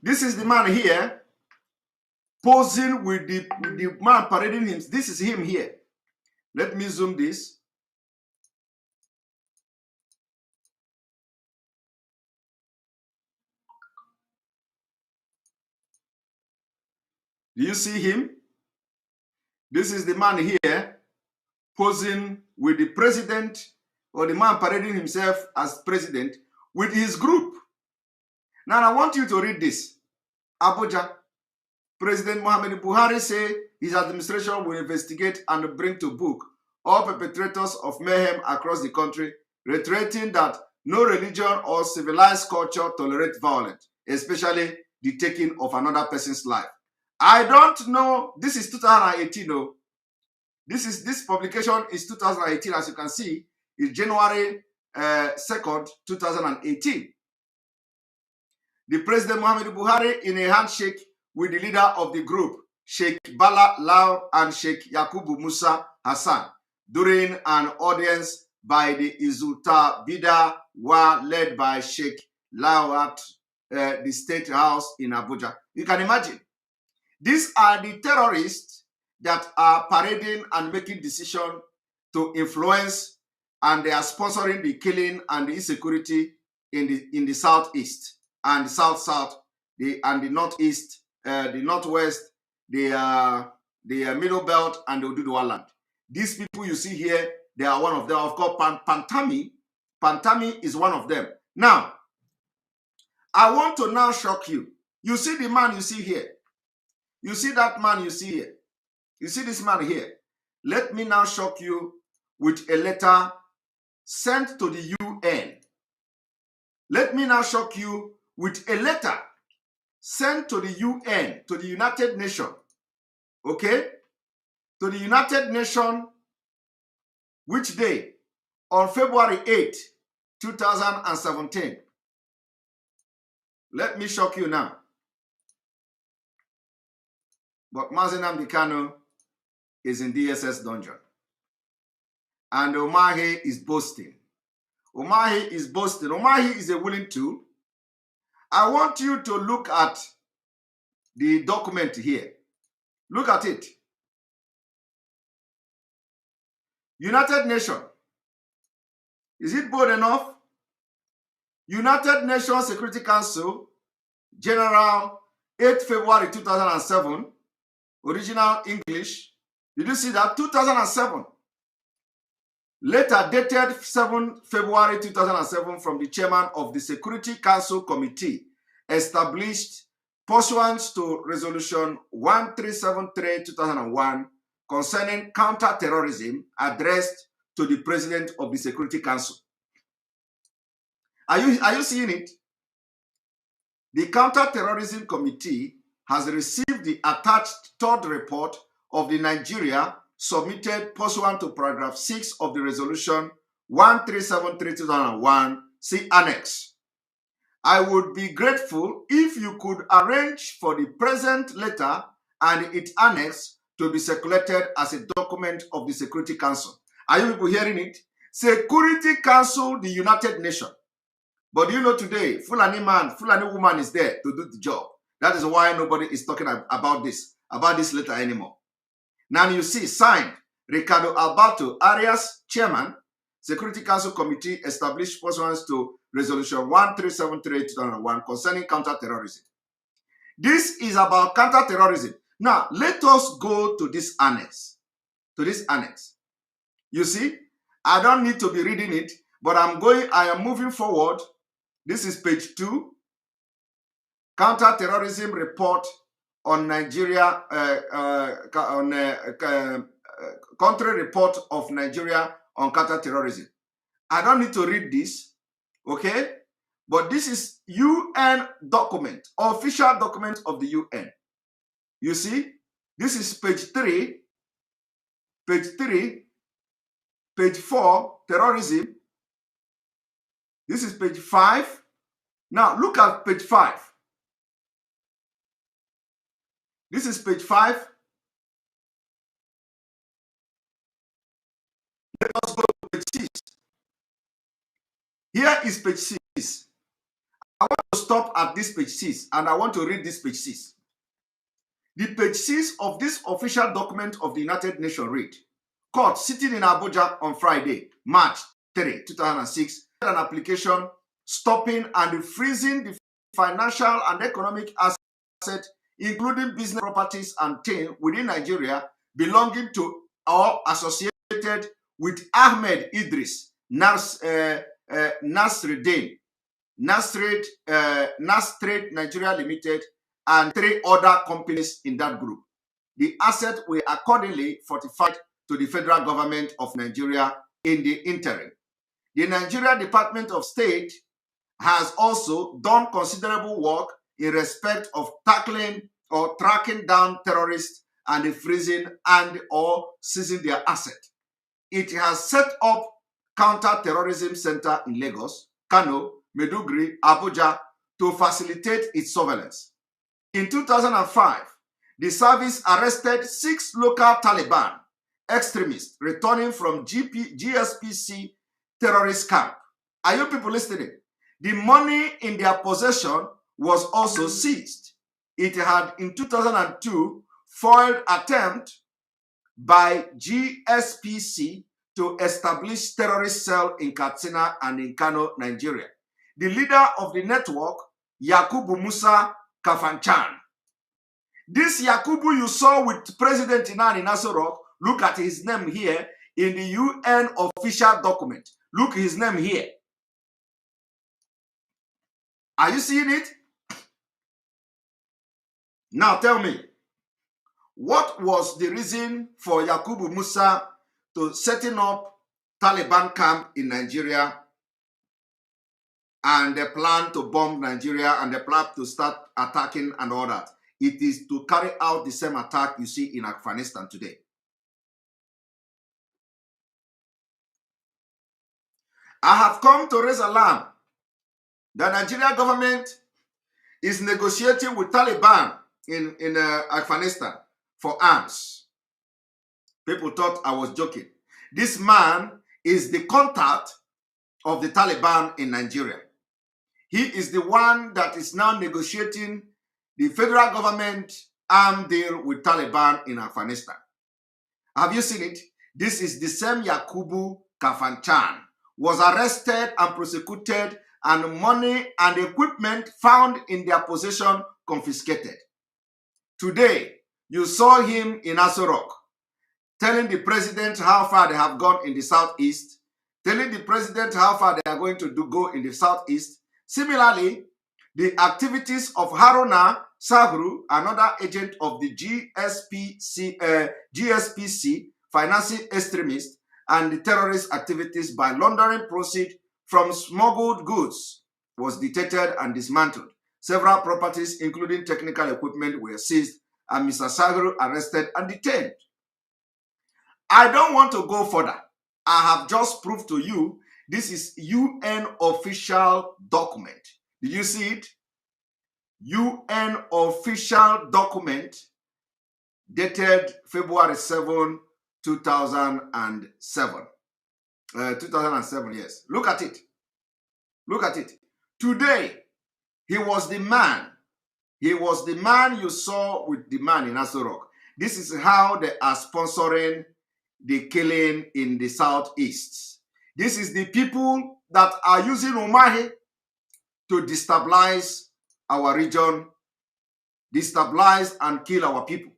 This is the man here posing with the man parading him. This is him here. Let me zoom this. Do you see him? This is the man here posing with the president, or the man parading himself as president with his group. Now I want you to read this. Abuja. President Muhammad Buhari say his administration will investigate and bring to book all perpetrators of mayhem across the country, reiterating that no religion or civilized culture tolerates violence, especially the taking of another person's life. I don't know. This is 2018. No, this publication is 2018. As you can see, it's January 2nd, 2018. The President Muhammad Buhari, in a handshake with the leader of the group, Sheikh Bala Lau and Sheikh Yakubu Musa Hassan, during an audience by the Izulta Bida Wa, led by Sheikh Lau at the State House in Abuja. You can imagine. These are the terrorists that are parading and making decisions to influence, and they are sponsoring the killing and the insecurity in the southeast and the south, and the northeast, the northwest, the middle belt, and the Oduduwa land. These people you see here, they are one of them. Of course, Pantami is one of them. Now, I want to now shock you. You see the man you see here. You see that man you see here. You see this man here. Let me now shock you with a letter sent to the UN. Let me now shock you with a letter sent to the UN, to the United Nations. Okay? To the United Nations, which day? On February 8, 2017. Let me shock you now. But Mazi Nnamdi Kanu is in DSS dungeon. And Umahi is boasting. Umahi is boasting. Umahi is a willing tool. I want you to look at the document here. Look at it. United Nations. Is it bold enough? United Nations Security Council, General, 8 February 2007, original English. Did you see that? 2007. Later dated 7 February 2007 from the chairman of the Security Council Committee established pursuant to Resolution 1373-2001 concerning counter-terrorism addressed to the President of the Security Council. Are you seeing it? The Counter-Terrorism Committee has received the attached third report of the Nigeria submitted pursuant to paragraph 6 of the resolution 1373/2001, see Annex. I would be grateful if you could arrange for the present letter and its annex to be circulated as a document of the Security Council. Are you people hearing it? Security Council, the United Nations. But you know today, Fulani man, Fulani woman is there to do the job. That is why nobody is talking about this letter anymore. Now you see, signed, Ricardo Alberto Arias, Chairman, Security Council Committee established pursuant to Resolution 1373/2001 concerning counterterrorism. This is about counterterrorism. Now, let us go to this annex. You see, I don't need to be reading it, but I am moving forward. This is page 2. Counterterrorism report on Nigeria, country report of Nigeria on counterterrorism. I don't need to read this, okay? But this is UN document, official document of the UN. You see, this is page 3, page 4, terrorism. This is page 5. Now look at page 5. This is page 5. Let us go to page 6. Here is page 6. I want to stop at this page 6 and I want to read this page 6. The page 6 of this official document of the United Nations read, Court sitting in Abuja on Friday, March 3, 2006, an application stopping and freezing the financial and economic assets, including business properties and things within Nigeria belonging to or associated with Ahmed Idris, Nasrid Nigeria Limited, and 3 other companies in that group. The assets were accordingly fortified to the federal government of Nigeria in the interim. The Nigeria Department of State has also done considerable work in respect of tackling or tracking down terrorists and freezing and or seizing their assets. It has set up counter-terrorism center in Lagos, Kano, Maiduguri, Abuja to facilitate its surveillance. In 2005, the service arrested 6 local Taliban extremists returning from GSPC terrorist camp. Are you people listening? The money in their possession was also seized. It had in 2002 foiled attempt by GSPC to establish terrorist cell in Katsina and in Kano, Nigeria. The leader of the network, Yakubu Musa Kafanchan. This Yakubu you saw with President Inani Nasorok, look at his name here in the UN official document. Look his name here. Are you seeing it? Now tell me, what was the reason for Yakubu Musa to setting up Taliban camp in Nigeria and the plan to bomb Nigeria and the plan to start attacking and all that? It is to carry out the same attack you see in Afghanistan today. I have come to raise alarm. The Nigerian government is negotiating with Taliban in Afghanistan for arms. People thought I was joking. This man is the contact of the Taliban in Nigeria. He is the one that is now negotiating the federal government arm deal with Taliban in Afghanistan. Have you seen it? This is the same Yakubu Kafanchan was arrested and prosecuted and money and equipment found in their possession confiscated. Today, you saw him in Asorok telling the president how far they have gone in the southeast, telling the president how far they are going to go in the southeast. Similarly, the activities of Haruna Sahru, another agent of the GSPC, financing extremists, and the terrorist activities by laundering proceeds from smuggled goods was detected and dismantled. Several properties, including technical equipment, were seized and Mr. Sagru arrested and detained. I don't want to go further. I have just proved to you this is UN official document. Did you see it? UN official document dated February 7, 2007. 2007, yes. Look at it. Look at it. Today, he was the man. He was the man you saw with the man in Aso Rock. This is how they are sponsoring the killing in the southeast. This is the people that are using Umahi to destabilize our region, destabilize and kill our people.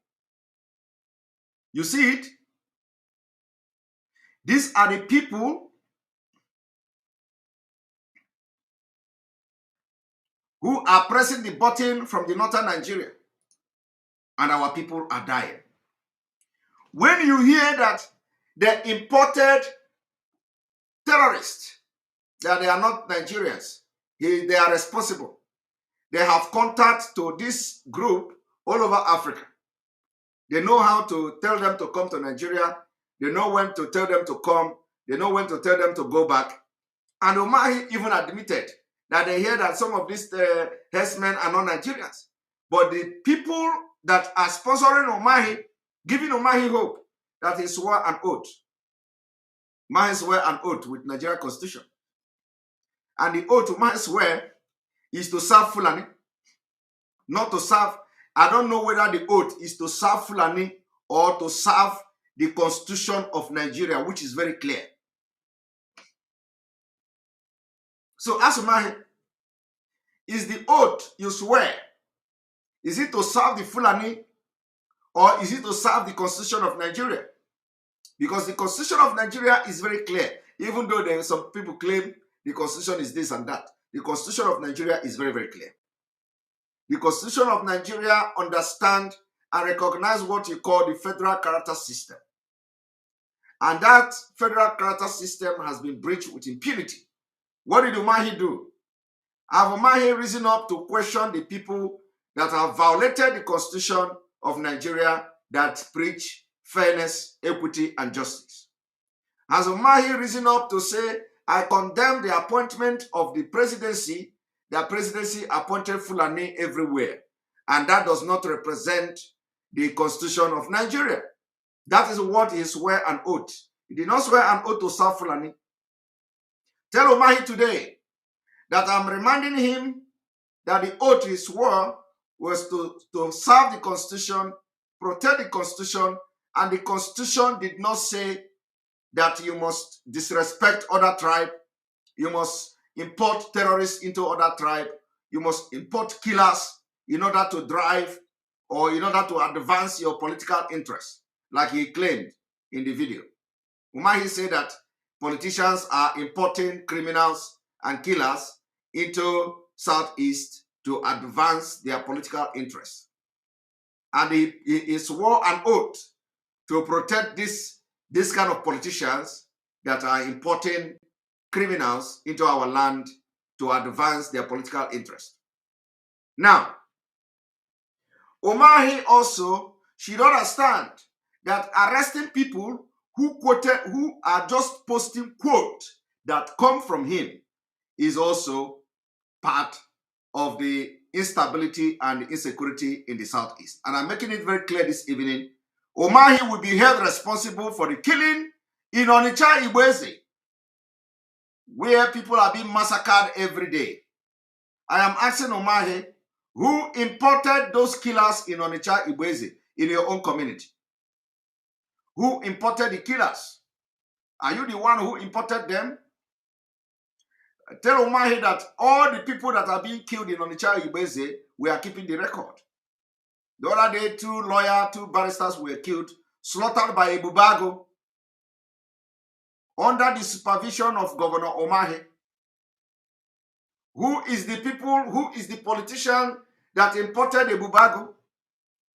You see it? These are the people who are pressing the button from the northern Nigeria, and our people are dying. When you hear that they imported terrorists, that they are not Nigerians, they are responsible. They have contact to this group all over Africa. They know how to tell them to come to Nigeria. They know when to tell them to come. They know when to tell them to go back. And Umahi even admitted that they hear that some of these herdsmen are not Nigerians. But the people that are sponsoring Umahi, giving Umahi hope, that he swore an oath. Umahi swore an oath with Nigeria Constitution. And the oath Umahi swear is to serve Fulani, not to serve. I don't know whether the oath is to serve Fulani or to serve the Constitution of Nigeria, which is very clear. So ask Umahi, is the oath you swear, is it to serve the Fulani or is it to serve the Constitution of Nigeria? Because the Constitution of Nigeria is very clear, even though there are some people claim the Constitution is this and that. The Constitution of Nigeria is very, very clear. The Constitution of Nigeria understands and recognizes what you call the federal character system. And that federal character system has been breached with impunity. What did Umahi do? Have Umahi risen up to question the people that have violated the Constitution of Nigeria that preach fairness, equity, and justice? Has Umahi risen up to say, I condemn the appointment of the presidency appointed Fulani everywhere, and that does not represent the Constitution of Nigeria? That is what he swore an oath. He did not swear an oath to serve Fulani. Tell Umahi today that I'm reminding him that the oath he swore was to serve the Constitution, protect the Constitution, and the Constitution did not say that you must disrespect other tribe, you must import terrorists into other tribe, you must import killers in order to drive or in order to advance your political interests, like he claimed in the video. Umahi said that politicians are importing criminals and killers into Southeast to advance their political interests. And he swore an oath to protect this kind of politicians that are importing criminals into our land to advance their political interest. Now, Umahi also should understand that arresting people who are just posting quotes that come from him is also part of the instability and insecurity in the Southeast. And I'm making it very clear this evening, Umahi will be held responsible for the killing in Onitsha Igboeze, where people are being massacred every day. I am asking Umahi, who imported those killers in Onitsha Igboeze in your own community? Who imported the killers? Are you the one who imported them? Tell Umahi that all the people that are being killed in Onitsha Igboeze, we are keeping the record. The other day, 2 lawyers, 2 barristers were killed, slaughtered by Ebubago, under the supervision of Governor Umahi. Who is the politician that imported Ebubago?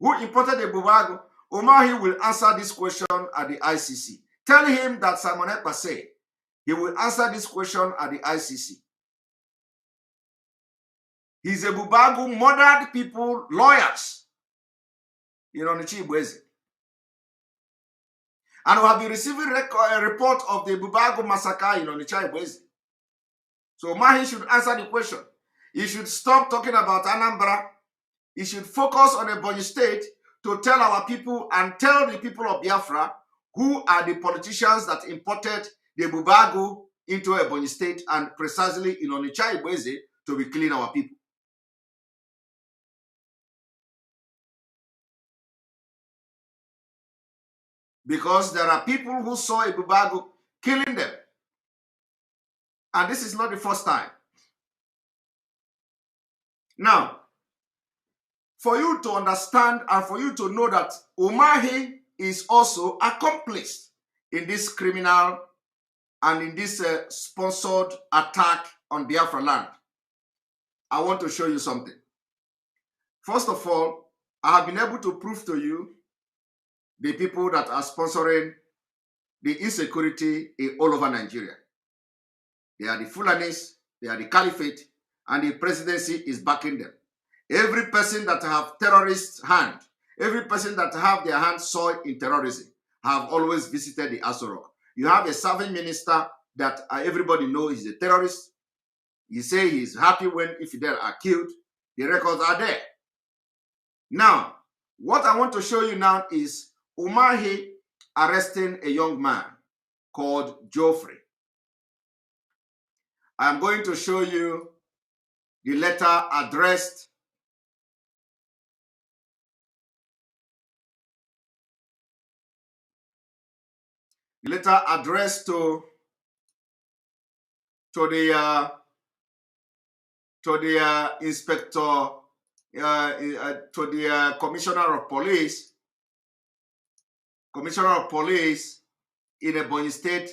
Who imported Ebubago? Umahi will answer this question at the ICC. Tell him that Simon Ekpa said he will answer this question at the ICC. He's a Bubagu, murdered people, lawyers in Onichi Ibweze. And we have been receiving a report of the Bubagu massacre in Onichi Ibweze. So Mahi should answer the question. He should stop talking about Anambra. He should focus on Ebonyi State to tell our people and tell the people of Biafra who are the politicians that imported the Bubagu into Ebonyi State and precisely in Onicha Ibweze to be killing our people. Because there are people who saw a Bubagu killing them. And this is not the first time. Now, for you to understand and for you to know that Umahi is also accomplice in this criminal and in this sponsored attack on Biafra land, I want to show you something. First of all, I have been able to prove to you the people that are sponsoring the insecurity all over Nigeria. They are the Fulanis, they are the Caliphate, and the presidency is backing them. Every person that have terrorist hand, every person that have their hands soiled in terrorism, have always visited the Aso Rock. You have a serving minister that everybody knows is a terrorist. You say he's happy when infidels are killed. The records are there. Now, what I want to show you now is Umahi arresting a young man called Geoffrey. I'm going to show you the letter addressed to the inspector, to the commissioner of police in Ebonyi State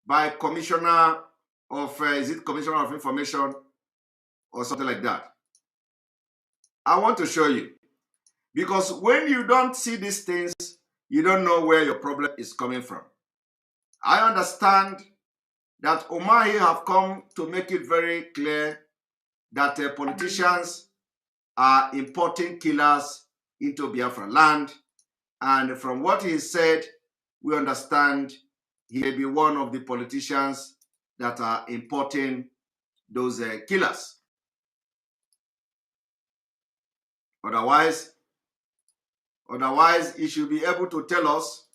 by commissioner of, is it commissioner of information or something like that. I want to show you, because when you don't see these things, you don't know where your problem is coming from. I understand that Umahi have come to make it very clear that politicians are importing killers into Biafra land. And from what he said, we understand he may be one of the politicians that are importing those killers. Otherwise, he should be able to tell us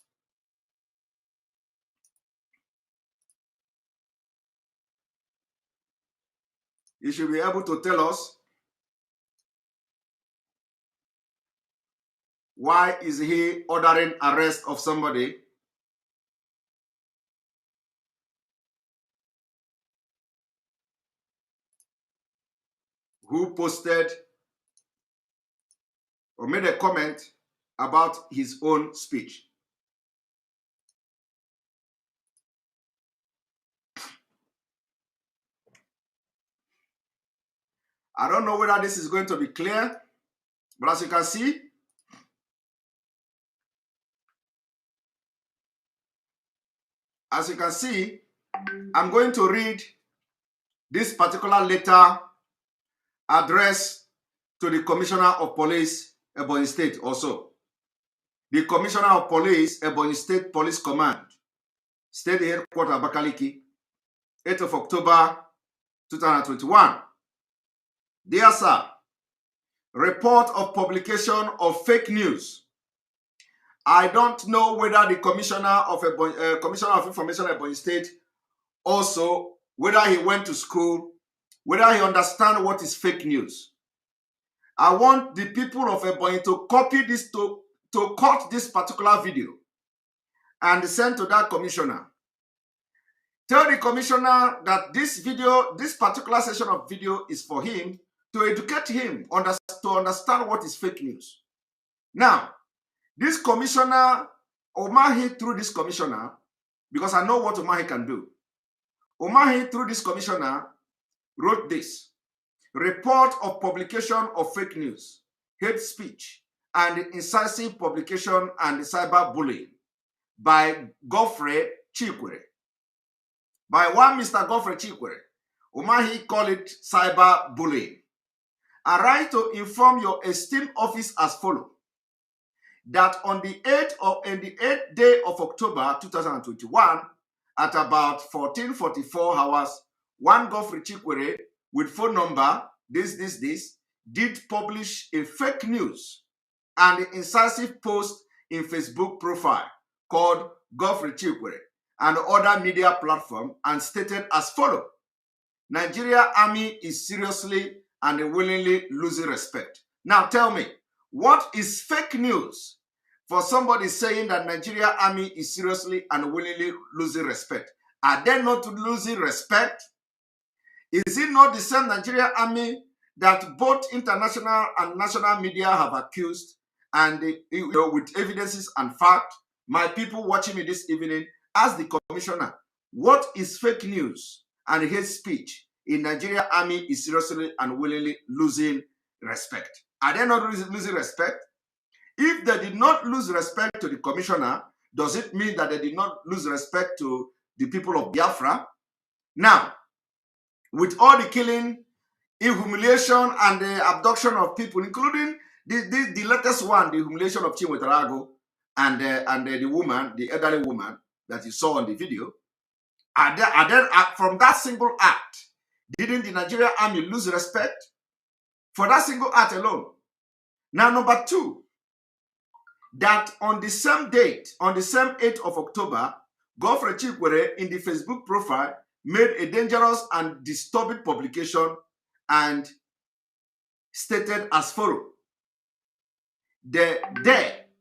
why is he ordering arrest of somebody who posted or made a comment about his own speech. I don't know whether this is going to be clear, but as you can see, I'm going to read this particular letter addressed to the Commissioner of Police, Ebonyi State also. The Commissioner of Police, Ebonyi State Police Command, State Headquarters, Abakaliki, 8th of October, 2021. Dear sir, report of publication of fake news. I don't know whether the Commissioner of Information of Ebonyi State also, whether he went to school, whether he understands what is fake news. I want the people of Ebonyi to copy this, to cut this particular video and send to that commissioner. Tell the commissioner that this video, this particular session of video is for him to educate him to understand what is fake news. Now, this commissioner, Umahi, through this commissioner, because I know what Umahi can do. Umahi, through this commissioner, wrote this: report of publication of fake news, hate speech, and incisive publication and cyberbullying by Godfrey Chikwere. By one Mr. Godfrey Chikwere. Umahi called it cyber bullying. I write to inform your esteemed office as follows. That on the 8th day of October 2021, at about 14:44 hours, one Godfrey Chikwere with phone number this did publish a fake news and an incisive post in Facebook profile called Godfrey Chikwere and other media platform and stated as follows. Nigeria Army is seriously and willingly losing respect. Now tell me, what is fake news for somebody saying that Nigeria Army is seriously and willingly losing respect? Are they not losing respect? Is it not the same Nigeria Army that both international and national media have accused and with evidences and fact? My people watching me this evening, ask the commissioner, what is fake news and hate speech in Nigeria Army is seriously and willingly losing respect? Are they not losing respect? If they did not lose respect to the commissioner, does it mean that they did not lose respect to the people of Biafra? Now, with all the killing, humiliation, and the abduction of people, including the latest one, the humiliation of Chinwetarago and the woman, the elderly woman that you saw on the video, from that single act, didn't the Nigerian Army lose respect? For that single act alone. Now, number two, that on the same date, on the same 8th of October, Godfrey Chikwere in the Facebook profile made a dangerous and disturbing publication and stated as follows. The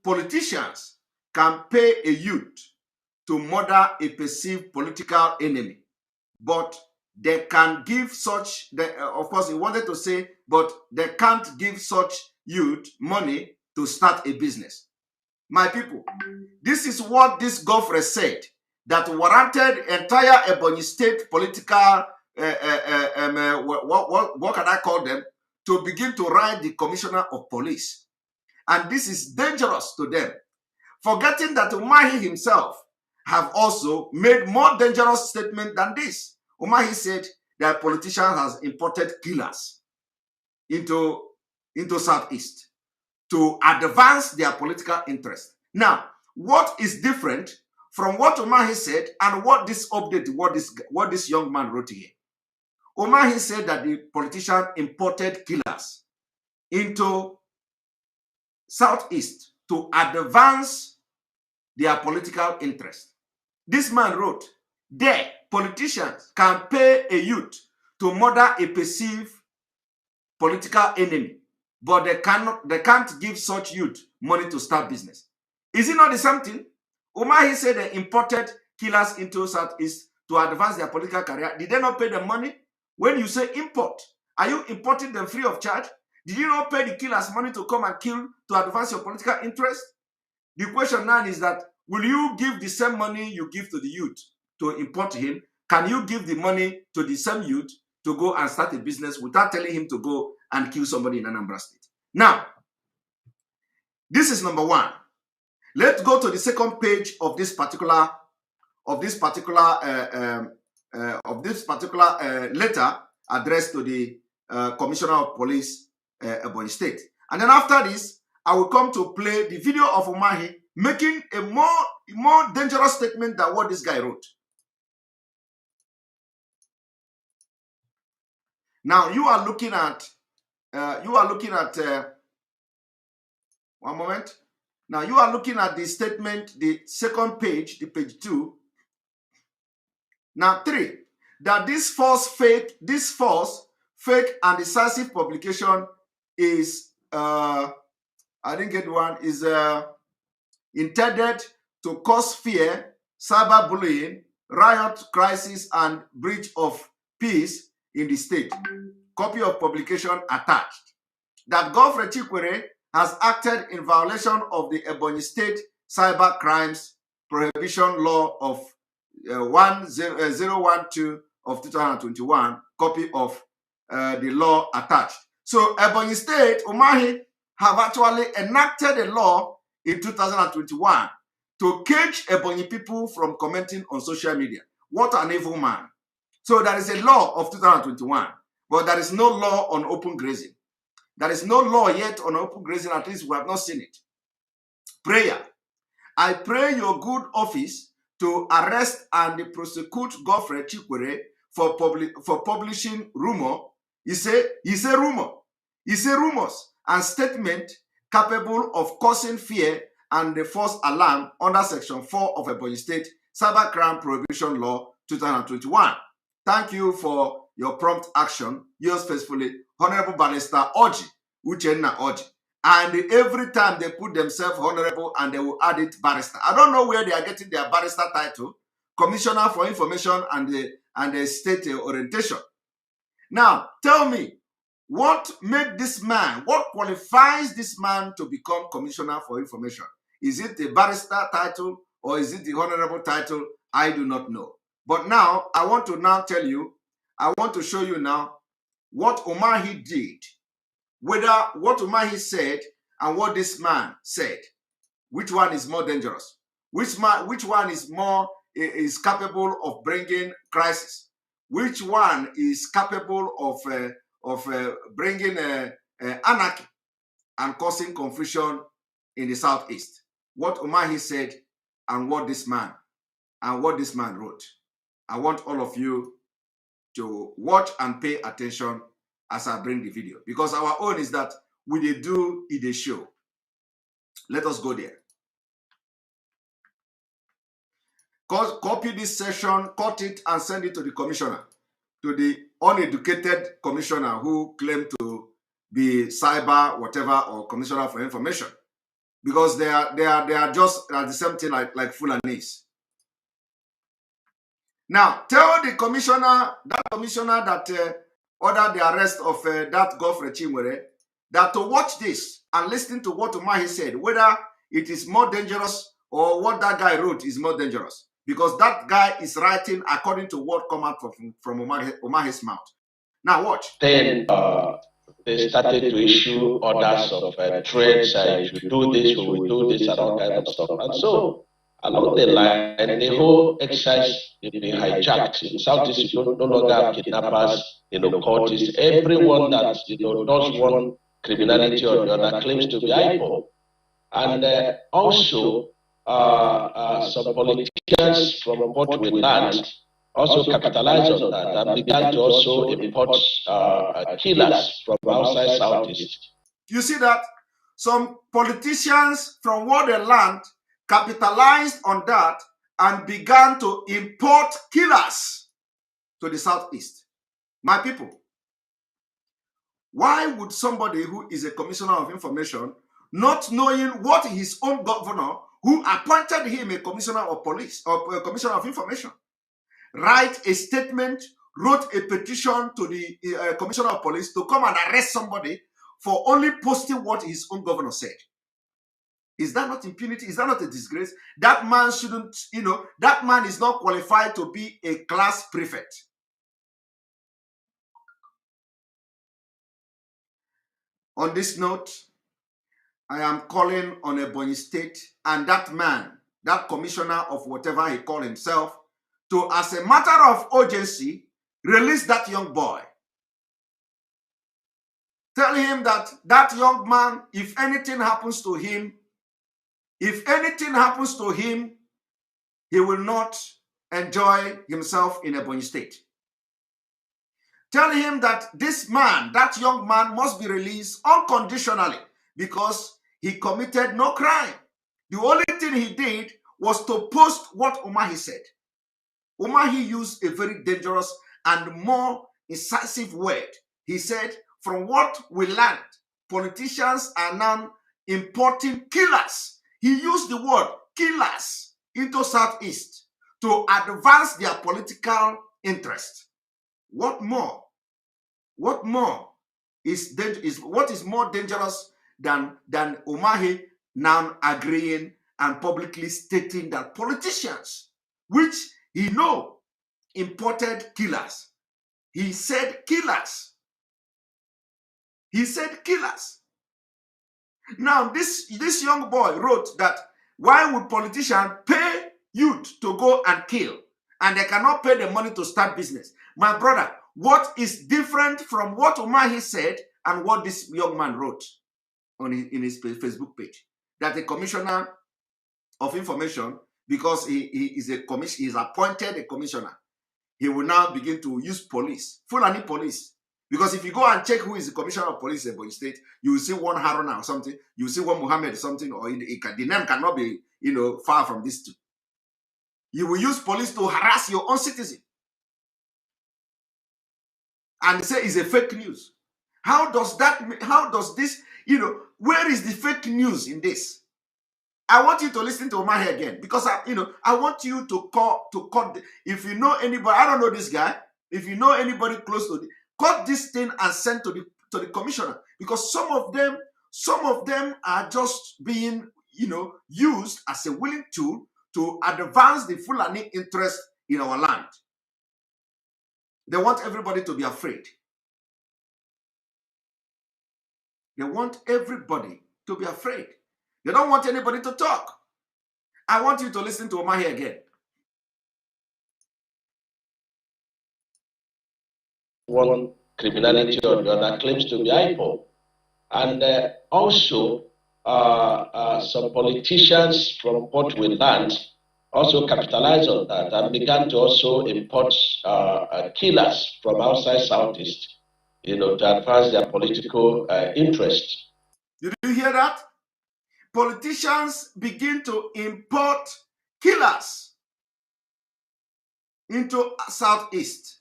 politicians can pay a youth to murder a perceived political enemy, but they can give such, of course he wanted to say, but they can't give such youth money to start a business. My people, this is what this Godfrey said that warranted entire Ebonyi State political, what can I call them, to begin to write the commissioner of police. And this is dangerous to them, forgetting that Umahi himself have also made more dangerous statement than this. Umahi said that politician has imported killers into Southeast to advance their political interest. Now, what is different from what Umahi said and what this update, what this young man wrote here? Umahi said that the politician imported killers into Southeast to advance their political interest. This man wrote, the politicians can pay a youth to murder a perceived political enemy, but they can't give such youth money to start business. Is it not the same thing? Umahi said they imported killers into Southeast to advance their political career. Did they not pay them money? When you say import, are you importing them free of charge? Did you not pay the killers money to come and kill to advance your political interest? The question now is that, will you give the same money you give to the youth to import him? Can you give the money to the same youth to go and start a business without telling him to go and kill somebody in Anambra State? Now, this is number one. Let's go to the second page of this particular letter addressed to the Commissioner of Police, Ebonyi State. And then after this, I will come to play the video of Umahi making a more dangerous statement than what this guy wrote. Now you are looking at one moment. Now you are looking at the statement, the second page, the page 2. Now 3, that this false, fake, and decisive publication is I didn't get one, is intended to cause fear, cyberbullying, riot, crisis, and breach of peace in the state. Copy of publication attached. That Godfrey Chikwere has acted in violation of the Ebonyi State Cyber Crimes Prohibition Law of 1012 of 2021. Copy of the law attached. So Ebonyi State, Umahi, have actually enacted a law in 2021 to cage Ebonyi people from commenting on social media. What an evil man. So there is a law of 2021, but there is no law on open grazing. There is no law yet on open grazing, at least we have not seen it. Prayer. I pray your good office to arrest and prosecute Godfrey Chikwere for publishing rumor. He say rumor. He say rumors and statement capable of causing fear and the false alarm under Section 4 of Ebonyi State Cybercrime Prohibition Law 2021. Thank you for your prompt action. Yours faithfully, Honorable Barrister Oji, Uchenna Oji. And every time they put themselves honorable and they will add it barrister. I don't know where they are getting their barrister title, Commissioner for Information and the State Orientation. Now, tell me, what made this man, what qualifies this man to become Commissioner for Information? Is it the barrister title or is it the honorable title? I do not know. But now, I want to now tell you, I want to show you now what Umahi did, whether what Umahi said and what this man said. Which one is more dangerous? Which one is more is capable of bringing crisis? Which one is capable of bringing anarchy and causing confusion in the Southeast? What Umahi said and what this man wrote. I want all of you to watch and pay attention as I bring the video, because our own is that we dey do it a show. Let us go there. Copy this session, cut it, and send it to the commissioner, to the uneducated commissioner who claimed to be cyber whatever or commissioner for information, because they are just the same thing like Fulanis. Now tell the commissioner that ordered the arrest of that Godfrey Chikwere, that to watch this and listen to what Umahi said, whether it is more dangerous or what that guy wrote is more dangerous. Because that guy is writing according to what come out from Umahi's mouth. Now watch. Then they started to issue orders of threats, if you do this, we will do this, and all kinds of stuff. And so, along the line, the whole exercise is being hijacked. In Southeast, you no longer have kidnappers, cultists, everyone that does one criminality or the other claims to be IPO. And also, some politicians, from what we learned, also capitalized on that and began to also import killers from outside Southeast. You see that? Some politicians, from what they learned, capitalized on that and began to import killers to the Southeast. My people, why would somebody who is a commissioner of information, not knowing what his own governor, who appointed him a commissioner of police or a commissioner of information, write a statement, wrote a petition to the commissioner of police to come and arrest somebody for only posting what his own governor said? Is that not impunity? Is that not a disgrace? That man shouldn't, that man is not qualified to be a class prefect. On this note, I am calling on Ebonyi State and that man, that commissioner of whatever he called himself, to, as a matter of urgency, release that young boy. Tell him that that young man, if anything happens to him, he will not enjoy himself in Ebonyi State. Tell him that this man, that young man, must be released unconditionally because he committed no crime. The only thing he did was to post what Umahi said. Umahi used a very dangerous and more incisive word. He said, from what we learned, politicians are now importing killers. He used the word killers into Southeast to advance their political interest. What more? What more what is more dangerous than Umahi now agreeing and publicly stating that politicians, which he know imported killers. He said killers. He said killers. Now this young boy wrote that Why would politicians pay youth to go and kill, and they cannot pay the money to start business? My brother, what is different from what Umahi said and what this young man wrote in his Facebook page? That the commissioner of information, because he is appointed a commissioner, he will now begin to use police, Fulani police. Because if you go and check who is the commissioner of police in Ebonyi State, you will see one Haruna or something, you will see one Muhammad or something, or the name cannot be, far from these two. You will use police to harass your own citizen. And say it's a fake news. How does this, where is the fake news in this? I want you to listen to Omahe again, because I want you to cut. If you know anybody, I don't know this guy. If you know anybody close to it, cut this thing and send to the commissioner, because some of them are just being used as a willing tool to advance the Fulani interest in our land. They want everybody to be afraid. They want everybody to be afraid. They don't want anybody to talk. I want you to listen to Omahi again. One criminality or the other claims to be IPO. And also, some politicians from what we learned also capitalized on that and began to also import killers from outside Southeast, to advance their political interest. Did you hear that? Politicians begin to import killers into Southeast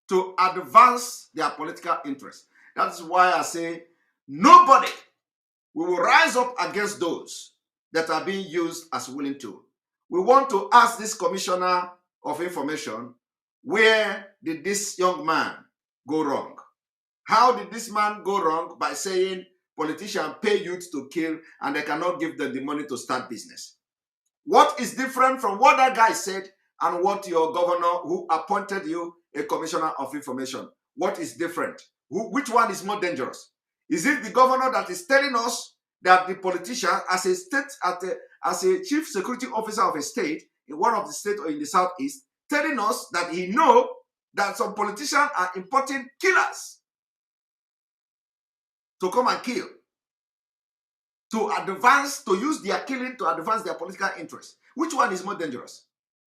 to advance their political interest. That's why I say nobody will rise up against those that are being used as willing tool. We want to ask this commissioner of information, where did this young man go wrong? How did this man go wrong by saying politicians pay youth to kill and they cannot give them the money to start business? What is different from what that guy said and what your governor who appointed you a commissioner of information? What is different? Which one is more dangerous? Is it the governor that is telling us that the politician, as a chief security officer of a state, in one of the states or in the Southeast, telling us that he knows that some politicians are importing killers to come and kill, to use their killing to advance their political interests? Which one is more dangerous?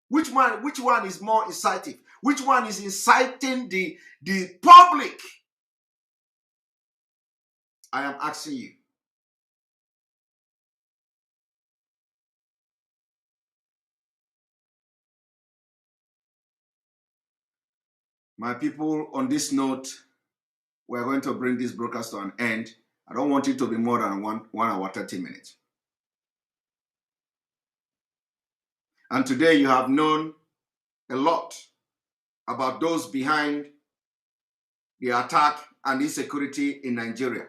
Which one is more inciting? Which one is inciting the public? I am asking you. My people, on this note, we're going to bring this broadcast to an end. I don't want it to be more than 1 hour, 30 minutes. And today you have known a lot about those behind the attack and insecurity in Nigeria.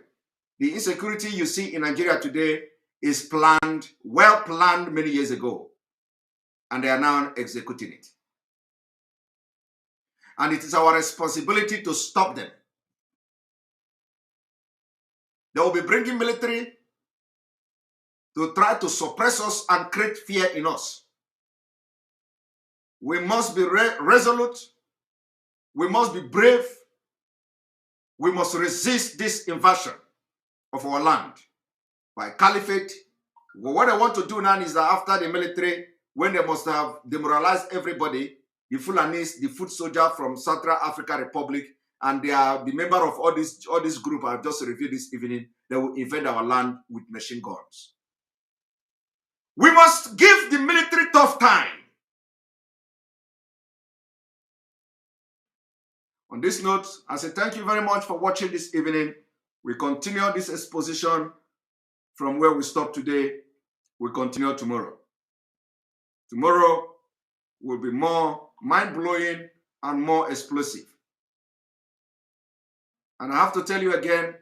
The insecurity you see in Nigeria today is planned, well planned many years ago, and they are now executing it. And it is our responsibility to stop them. They will be bringing military to try to suppress us and create fear in us. We must be resolute. We must be brave. We must resist this invasion of our land by Caliphate. What I want to do now is that after the military, when they must have demoralized everybody, the Fulanis, the foot soldier from Central African Republic, and they are the member of all this group I've just reviewed this evening, they will invade our land with machine guns. We must give the military tough time. On this note, I say thank you very much for watching this evening. We continue this exposition from where we stopped today. We continue tomorrow. Tomorrow will be more mind-blowing and more explosive. And I have to tell you again,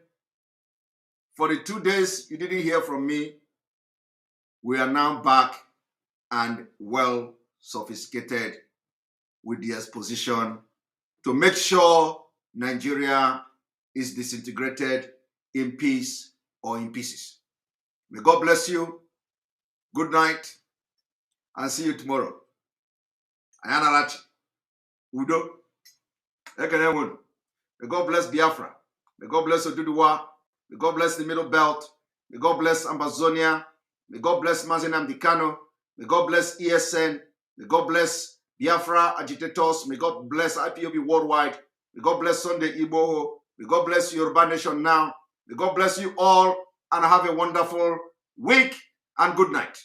for the 2 days you didn't hear from me, we are now back and well sophisticated with the exposition to make sure Nigeria is disintegrated in peace or in pieces. May God bless you. Good night, and see you tomorrow. Ayanarachi. Udo. Ekenemun. May God bless Biafra. May God bless Oduduwa. May God bless the Middle Belt. May God bless Amazonia. May God bless Mazinam Dikano. May God bless ESN. May God bless Biafra agitators. May God bless IPOB worldwide. May God bless Sunday Igboho. May God bless Yoruba Nation now. May God bless you all and have a wonderful week and good night.